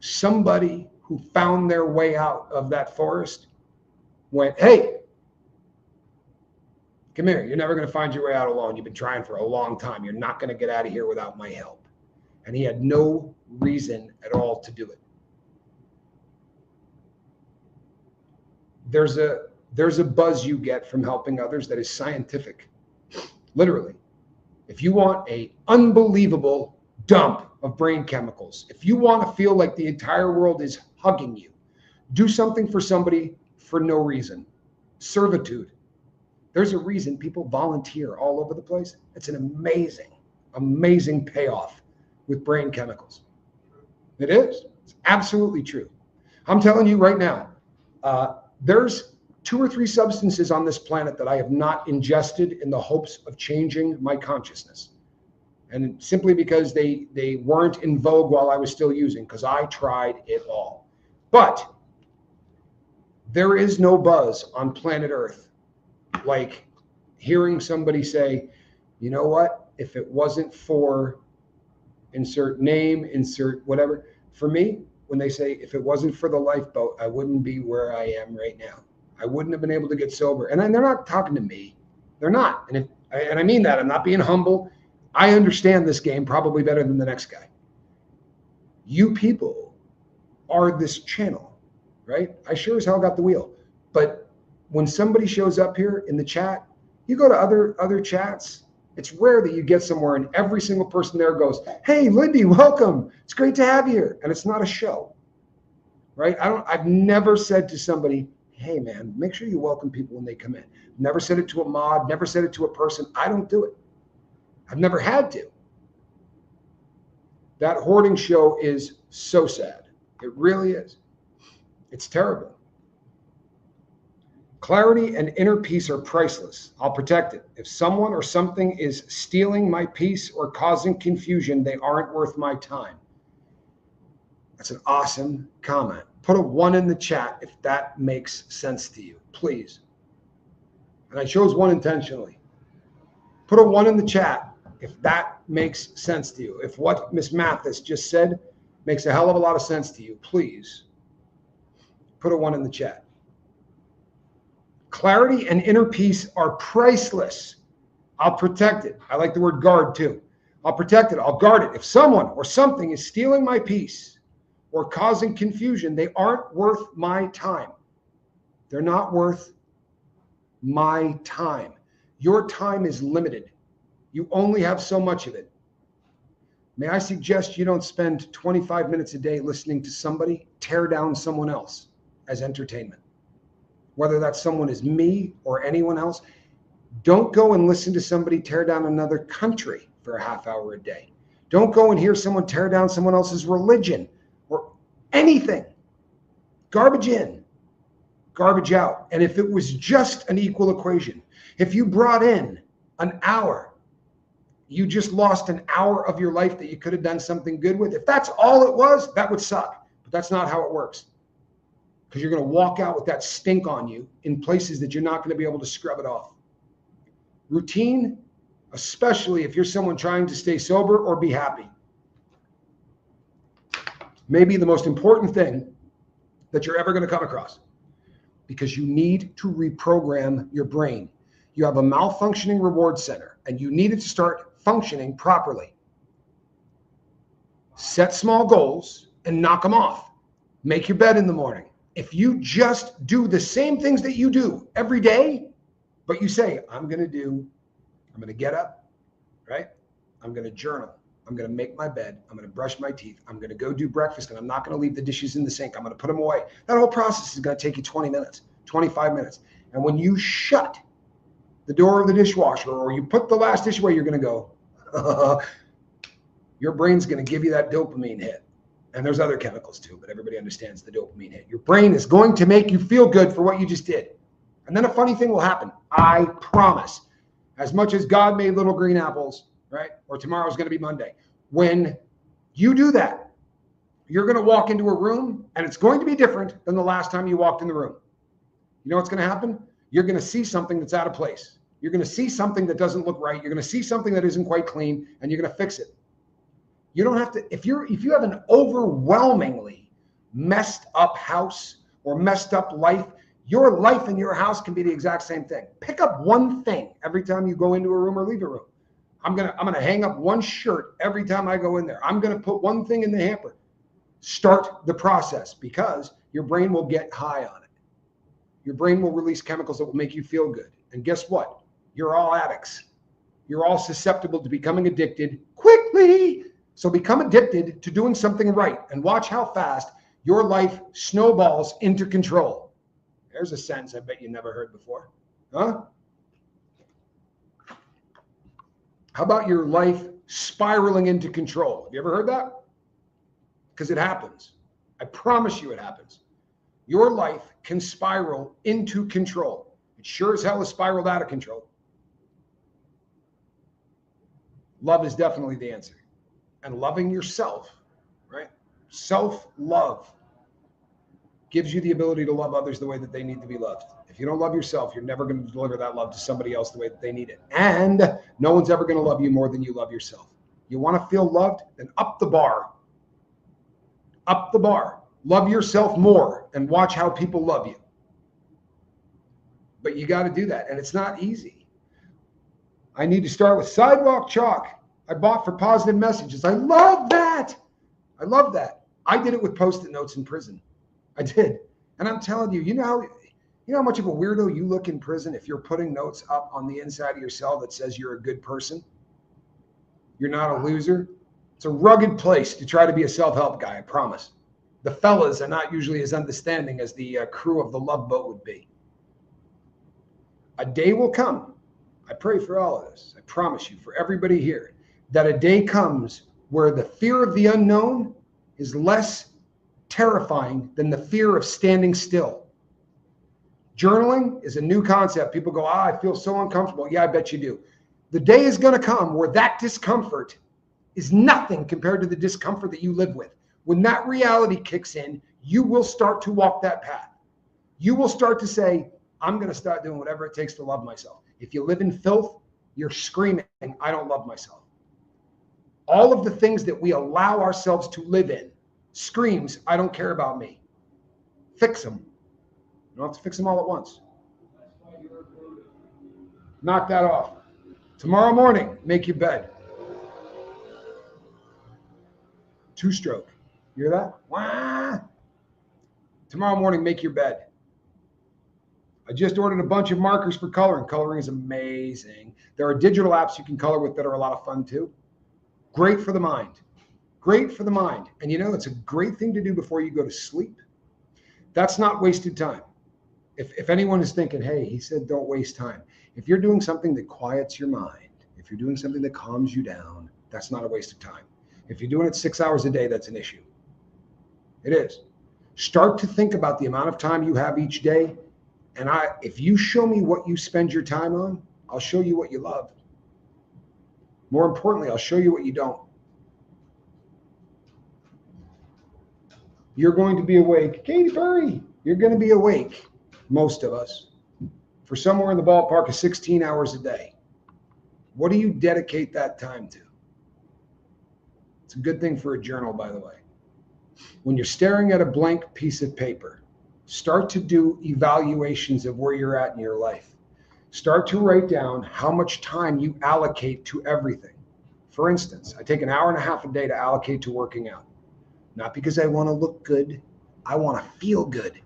somebody who found their way out of that forest went, hey, come here. You're never going to find your way out alone. You've been trying for a long time. You're not going to get out of here without my help. And he had no reason at all to do it. There's a buzz you get from helping others that is scientific. Literally. If you want an unbelievable dump of brain chemicals, if you want to feel like the entire world is hugging you, do something for somebody for no reason. Servitude. There's a reason people volunteer all over the place. It's an amazing, amazing payoff with brain chemicals. It is. It's absolutely true. I'm telling you right now, there's 2 or 3 substances on this planet that I have not ingested in the hopes of changing my consciousness. And simply because they weren't in vogue while I was still using, because I tried it all. But there is no buzz on planet Earth like hearing somebody say, you know what, if it wasn't for insert name, insert whatever, for me, when they say, if it wasn't for the lifeboat, I wouldn't be where I am right now. I wouldn't have been able to get sober. And they're not talking to me. They're not. And I mean that. I'm not being humble. I understand this game probably better than the next guy. You people are this channel, right? I sure as hell got the wheel. But when somebody shows up here in the chat, you go to other chats, it's rare that you get somewhere and every single person there goes, hey, Lindy, welcome. It's great to have you here. And it's not a show, right? I've never said to somebody, hey man, make sure you welcome people when they come in. Never said it to a mod, never said it to a person. I don't do it. I've never had to. That hoarding show is so sad. It really is. It's terrible. Clarity and inner peace are priceless. I'll protect it. If someone or something is stealing my peace or causing confusion, they aren't worth my time. That's an awesome comment. Put a 1 in the chat if that makes sense to you, please. And I chose 1 intentionally. Put a 1 in the chat if that makes sense to you. If what Miss Mathis just said makes a hell of a lot of sense to you, please put a 1 in the chat. Clarity and inner peace are priceless. I'll protect it. I like the word guard too. I'll protect it. I'll guard it. If someone or something is stealing my peace or causing confusion, they aren't worth my time. They're not worth my time. Your time is limited. You only have so much of it. May I suggest you don't spend 25 minutes a day listening to somebody tear down someone else as entertainment. Whether that someone is me or anyone else, don't go and listen to somebody tear down another country for a half hour a day. Don't go and hear someone tear down someone else's religion or anything. Garbage in, garbage out. And if it was just an equal equation, if you brought in an hour, you just lost an hour of your life that you could have done something good with. If that's all it was, that would suck. But that's not how it works. Because you're going to walk out with that stink on you in places that you're not going to be able to scrub it off. Routine, especially if you're someone trying to stay sober or be happy, may be the most important thing that you're ever going to come across, because you need to reprogram your brain. You have a malfunctioning reward center and you need it to start functioning properly. Set small goals and knock them off. Make your bed in the morning. If you just do the same things that you do every day, but you say, I'm going to get up, right? I'm going to journal. I'm going to make my bed. I'm going to brush my teeth. I'm going to go do breakfast, and I'm not going to leave the dishes in the sink. I'm going to put them away. That whole process is going to take you 20 minutes, 25 minutes. And when you shut the door of the dishwasher or you put the last dish away, you're going to go, your brain's going to give you that dopamine hit. And there's other chemicals too, but everybody understands the dopamine hit. Your brain is going to make you feel good for what you just did. And then a funny thing will happen. I promise. As much as God made little green apples, right? Or tomorrow's going to be Monday. When you do that, you're going to walk into a room and it's going to be different than the last time you walked in the room. You know what's going to happen? You're going to see something that's out of place. You're going to see something that doesn't look right. You're going to see something that isn't quite clean, and you're going to fix it. You don't have to, if you have an overwhelmingly messed up house or messed up life, your life and your house can be the exact same thing. Pick up one thing every time you go into a room or leave a room. I'm gonna hang up one shirt every time I go in there. I'm gonna put one thing in the hamper. Start the process, because your brain will get high on it. Your brain will release chemicals that will make you feel good. And guess what? You're all addicts. You're all susceptible to becoming addicted quickly. So become addicted to doing something right, and watch how fast your life snowballs into control. There's a sentence I bet you never heard before. Huh? How about your life spiraling into control? Have you ever heard that? Because it happens. I promise you it happens. Your life can spiral into control. It sure as hell has spiraled out of control. Love is definitely the answer. And loving yourself, right? Self-love gives you the ability to love others the way that they need to be loved. If you don't love yourself, you're never going to deliver that love to somebody else the way that they need it. And no one's ever going to love you more than you love yourself. You want to feel loved? Then up the bar. Up the bar. Love yourself more and watch how people love you. But you got to do that. And it's not easy. I need to start with sidewalk chalk. I bought for positive messages. I love that. I love that. I did it with Post-it notes in prison. I did. And I'm telling you, you know how much of a weirdo you look in prison if you're putting notes up on the inside of your cell that says you're a good person? You're not a loser. It's a rugged place to try to be a self-help guy, I promise. The fellas are not usually as understanding as the crew of the Love Boat would be. A day will come. I pray for all of this. I promise you, for everybody here, that a day comes where the fear of the unknown is less terrifying than the fear of standing still. Journaling is a new concept. People go, I feel so uncomfortable. Yeah, I bet you do. The day is going to come where that discomfort is nothing compared to the discomfort that you live with. When that reality kicks in, you will start to walk that path. You will start to say, I'm going to start doing whatever it takes to love myself. If you live in filth, you're screaming, I don't love myself. All of the things that we allow ourselves to live in screams, I don't care about me. Fix them. You don't have to fix them all at once. Knock that off. Tomorrow morning, make your bed. 2-stroke. You hear that? Wah! Tomorrow morning, make your bed. I just ordered a bunch of markers for coloring. Coloring is amazing. There are digital apps you can color with that are a lot of fun too. Great for the mind. Great for the mind. And you know, it's a great thing to do before you go to sleep. That's not wasted time. If anyone is thinking, hey, he said don't waste time. If you're doing something that quiets your mind, if you're doing something that calms you down, that's not a waste of time. If you're doing it 6 hours a day, that's an issue. It is. Start to think about the amount of time you have each day. And if you show me what you spend your time on, I'll show you what you love. More importantly, I'll show you what you don't. You're going to be awake. Katy Perry, you're going to be awake, most of us, for somewhere in the ballpark of 16 hours a day. What do you dedicate that time to? It's a good thing for a journal, by the way. When you're staring at a blank piece of paper, start to do evaluations of where you're at in your life. Start to write down how much time you allocate to everything. For instance, I take an hour and a half a day to allocate to working out. Not because I want to look good. I want to feel good.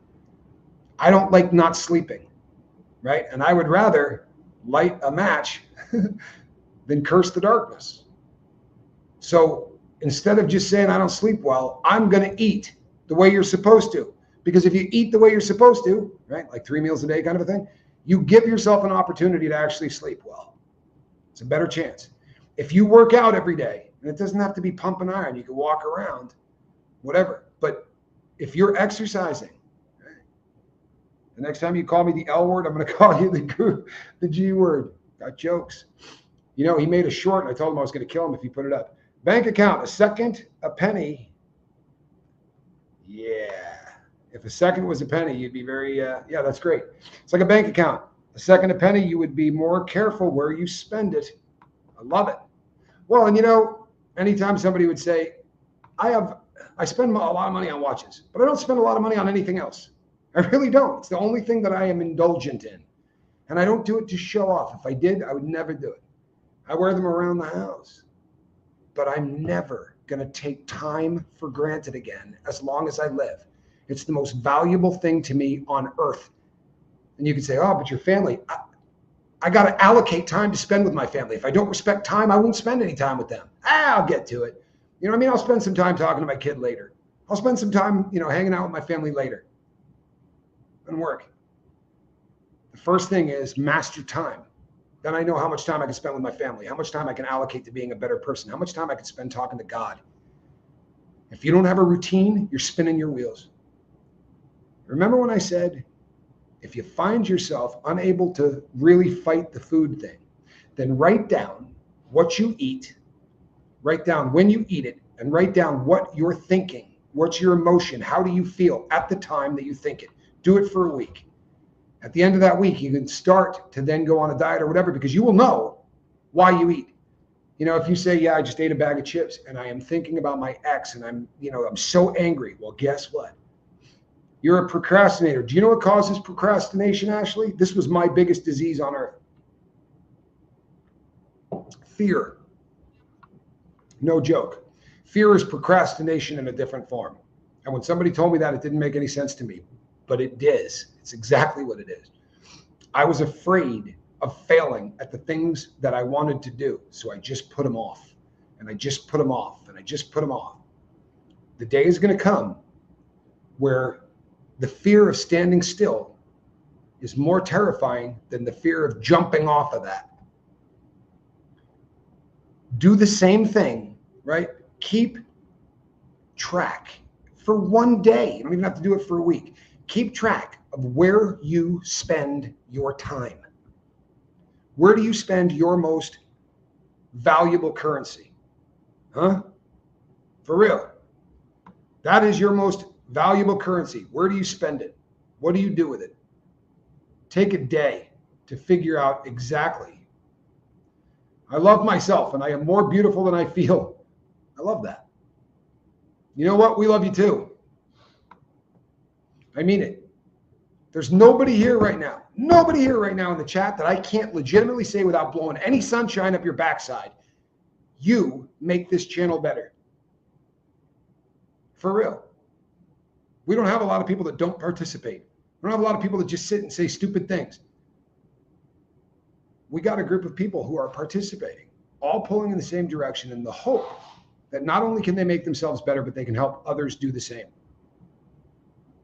I don't like not sleeping, right? And I would rather light a match than curse the darkness. So instead of just saying I don't sleep well, I'm going to eat the way you're supposed to. Because if you eat the way you're supposed to, right, like 3 meals a day kind of a thing, you give yourself an opportunity to actually sleep well. It's a better chance. If you work out every day, and it doesn't have to be pumping iron, you can walk around, whatever. But if you're exercising, right, the next time you call me the L word, I'm going to call you the G word. Got jokes. You know, he made a short, and I told him I was going to kill him if he put it up. Bank account, a second, a penny. Yeah. If a second was a penny, you'd be very, yeah, that's great. It's like a bank account. A second a penny, you would be more careful where you spend it. I love it. Well, and you know, anytime somebody would say, I spend a lot of money on watches, but I don't spend a lot of money on anything else. I really don't. It's the only thing that I am indulgent in. And I don't do it to show off. If I did, I would never do it. I wear them around the house. But I'm never going to take time for granted again as long as I live. It's the most valuable thing to me on earth. And you can say, oh, but your family, I got to allocate time to spend with my family. If I don't respect time, I won't spend any time with them. I'll get to it. You know what I mean? I'll spend some time talking to my kid later. I'll spend some time, you know, hanging out with my family later and work. The first thing is master time. Then I know how much time I can spend with my family, how much time I can allocate to being a better person, how much time I can spend talking to God. If you don't have a routine, you're spinning your wheels. Remember when I said, if you find yourself unable to really fight the food thing, then write down what you eat, write down when you eat it, and write down what you're thinking. What's your emotion? How do you feel at the time that you think it? Do it for a week. At the end of that week, you can start to then go on a diet or whatever, because you will know why you eat. You know, if you say, yeah, I just ate a bag of chips and I am thinking about my ex and I'm so angry. Well, guess what? You're a procrastinator. Do you know what causes procrastination, Ashley? This was my biggest disease on earth. Fear. No joke. Fear is procrastination in a different form. And when somebody told me that, it didn't make any sense to me, but it does. It's exactly what it is. I was afraid of failing at the things that I wanted to do. So I just put them off, and I just put them off, and I just put them off. The day is going to come where the fear of standing still is more terrifying than the fear of jumping off of that. Do the same thing, right? Keep track for one day. You don't even have to do it for a week. Keep track of where you spend your time. Where do you spend your most valuable currency? Huh? For real. That is your most valuable currency. Where do you spend it? What do you do with it? Take a day to figure out exactly. I love myself and I am more beautiful than I feel. I love that. You know what? We love you too. I mean it. There's nobody here right now in the chat that I can't legitimately say without blowing any sunshine up your backside. You make this channel better. For real. We don't have a lot of people that don't participate. We don't have a lot of people that just sit and say stupid things. We got a group of people who are participating, all pulling in the same direction in the hope that not only can they make themselves better, but they can help others do the same.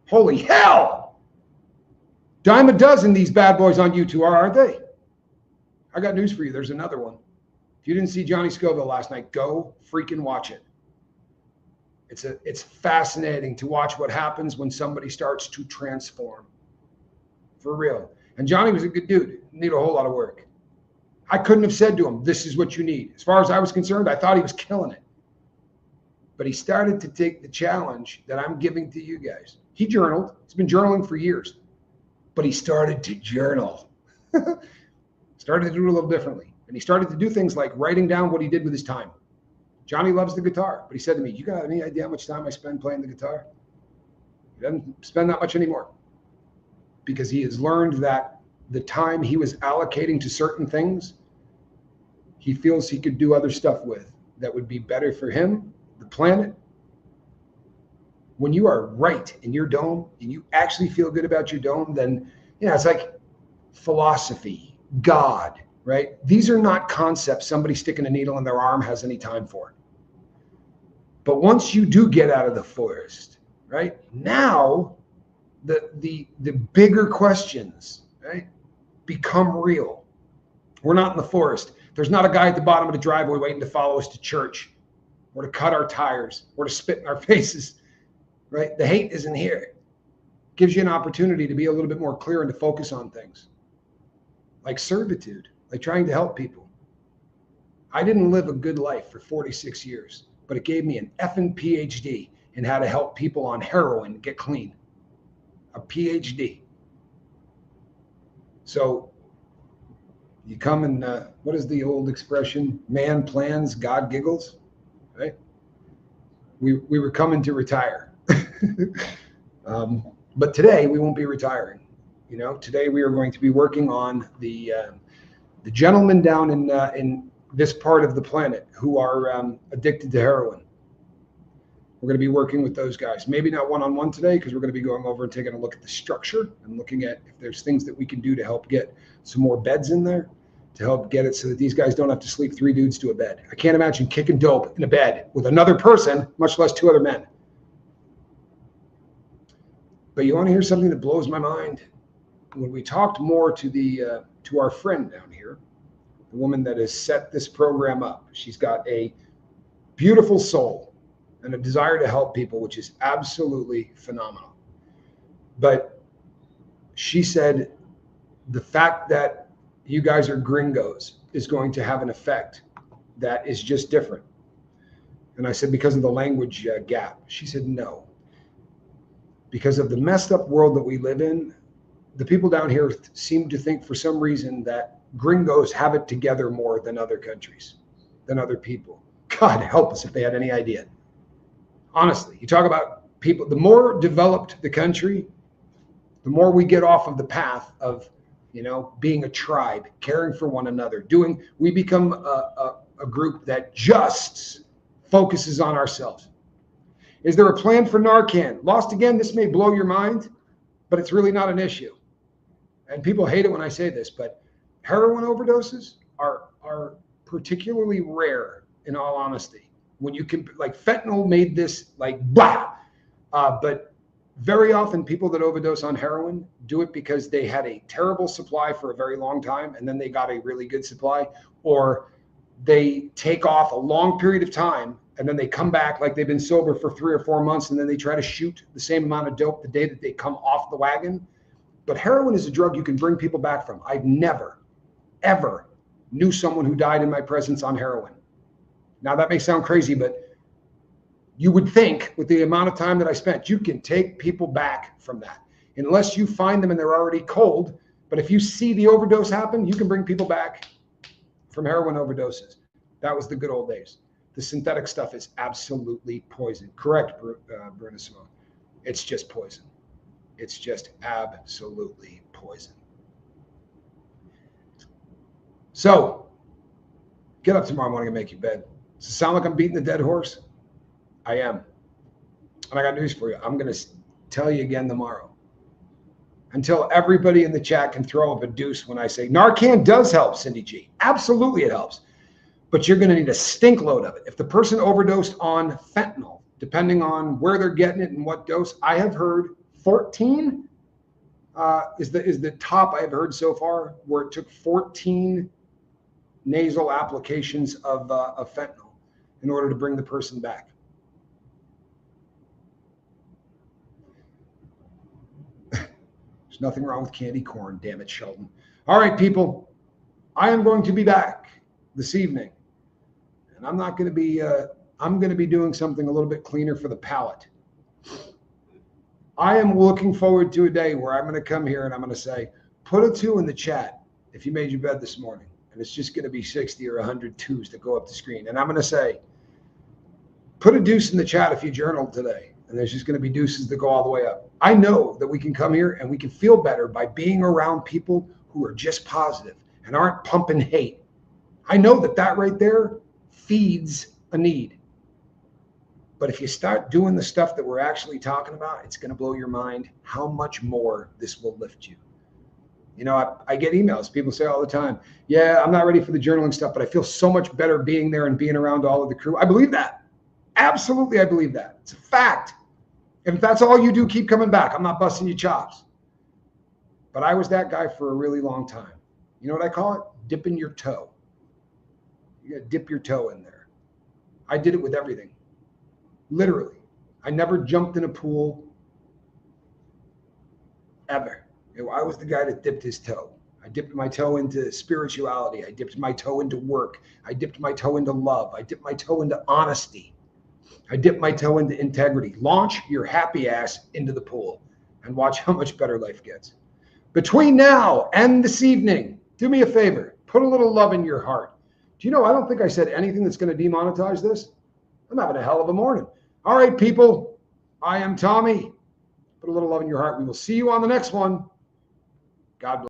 Holy hell! Dime a dozen these bad boys on YouTube aren't they? I got news for you. There's another one. If you didn't see Johnny Scoville last night, go freaking watch it. It's fascinating to watch what happens when somebody starts to transform. For real. And Johnny was a good dude. Need a whole lot of work. I couldn't have said to him, this is what you need. As far as I was concerned, I thought he was killing it. But he started to take the challenge that I'm giving to you guys. He journaled. He's been journaling for years. But he started to journal. Started to do it a little differently. And he started to do things like writing down what he did with his time. Johnny loves the guitar. But he said to me, you got any idea how much time I spend playing the guitar? He doesn't spend that much anymore. Because he has learned that the time he was allocating to certain things, he feels he could do other stuff with that would be better for him, the planet. When you are right in your dome and you actually feel good about your dome, then, it's like philosophy, God, right? These are not concepts somebody sticking a needle in their arm has any time for. But once you do get out of the forest, right, now the bigger questions, right, become real. We're not in the forest. There's not a guy at the bottom of the driveway waiting to follow us to church or to cut our tires or to spit in our faces, right? The hate isn't here. It gives you an opportunity to be a little bit more clear and to focus on things like servitude, like trying to help people. I didn't live a good life for 46 years, but it gave me an effing PhD in how to help people on heroin get clean. A PhD. So you come and what is the old expression? Man plans, God giggles, right? We were coming to retire. But today we won't be retiring. Today we are going to be working on the gentlemen down in this part of the planet who are addicted to heroin. We're going to be working with those guys. Maybe not one-on-one today because we're going to be going over and taking a look at the structure and looking at if there's things that we can do to help get some more beds in there, to help get it so that these guys don't have to sleep 3 dudes to a bed. I can't imagine kicking dope in a bed with another person, much less 2 other men. But you want to hear something that blows my mind? When we talked more to our friend down here, the woman that has set this program up, she's got a beautiful soul and a desire to help people, which is absolutely phenomenal. But she said the fact that you guys are gringos is going to have an effect that is just different. And I said, because of the language gap. She said, no. Because of the messed up world that we live in, the people down here seem to think for some reason that gringos have it together more than other countries, than other people. God help us if they had any idea. Honestly, you talk about people, the more developed the country, the more we get off of the path of, being a tribe, caring for one another, we become a group that just focuses on ourselves. Is there a plan for Narcan? Lost again, this may blow your mind, but it's really not an issue. And people hate it when I say this, but heroin overdoses are particularly rare, in all honesty. When you can, like fentanyl made this but very often people that overdose on heroin do it because they had a terrible supply for a very long time and then they got a really good supply, or they take off a long period of time and then they come back like they've been sober for 3 or 4 months and then they try to shoot the same amount of dope the day that they come off the wagon. But heroin is a drug you can bring people back from. I've never, ever knew someone who died in my presence on heroin. Now that may sound crazy, but you would think with the amount of time that I spent, you can take people back from that unless you find them and they're already cold. But if you see the overdose happen, you can bring people back from heroin overdoses. That was the good old days. The synthetic stuff is absolutely poison. Correct, Brunissimo. It's just poison. It's just absolutely poison. So get up tomorrow morning and make your bed. Does it sound like I'm beating the dead horse? I am. And I got news for you. I'm going to tell you again tomorrow. Until everybody in the chat can throw up a deuce when I say Narcan does help, Cindy G. Absolutely it helps. but you're going to need a stink load of it. If the person overdosed on fentanyl, depending on where they're getting it and what dose, I have heard 14 is the top I've heard so far, where it took 14 nasal applications of fentanyl in order to bring the person back. There's nothing wrong with candy corn, damn it, Sheldon. All right, people, I am going to be back this evening, and I'm not going to be, I'm going to be doing something a little bit cleaner for the palate. I am looking forward to a day where I'm going to come here and I'm going to say, put a 2 in the chat if you made your bed this morning. And it's just going to be 60 or 100 2s that go up the screen. And I'm going to say, put a deuce in the chat if you journaled today. And there's just going to be deuces that go all the way up. I know that we can come here and we can feel better by being around people who are just positive and aren't pumping hate. I know that that right there feeds a need. But if you start doing the stuff that we're actually talking about, it's going to blow your mind how much more this will lift you. You know, I get emails. People say all the time, yeah, I'm not ready for the journaling stuff, but I feel so much better being there and being around all of the crew. I believe that. Absolutely, I believe that. It's a fact. And if that's all you do, keep coming back. I'm not busting your chops. But I was that guy for a really long time. You know what I call it? Dipping your toe. You got to dip your toe in there. I did it with everything. Literally. I never jumped in a pool ever. I was the guy that dipped his toe. I dipped my toe into spirituality. I dipped my toe into work. I dipped my toe into love. I dipped my toe into honesty. I dipped my toe into integrity. Launch your happy ass into the pool and watch how much better life gets. Between now and this evening, do me a favor. Put a little love in your heart. Do you know, I don't think I said anything that's going to demonetize this. I'm having a hell of a morning. All right, people. I am Tommy. Put a little love in your heart. We will see you on the next one. God bless.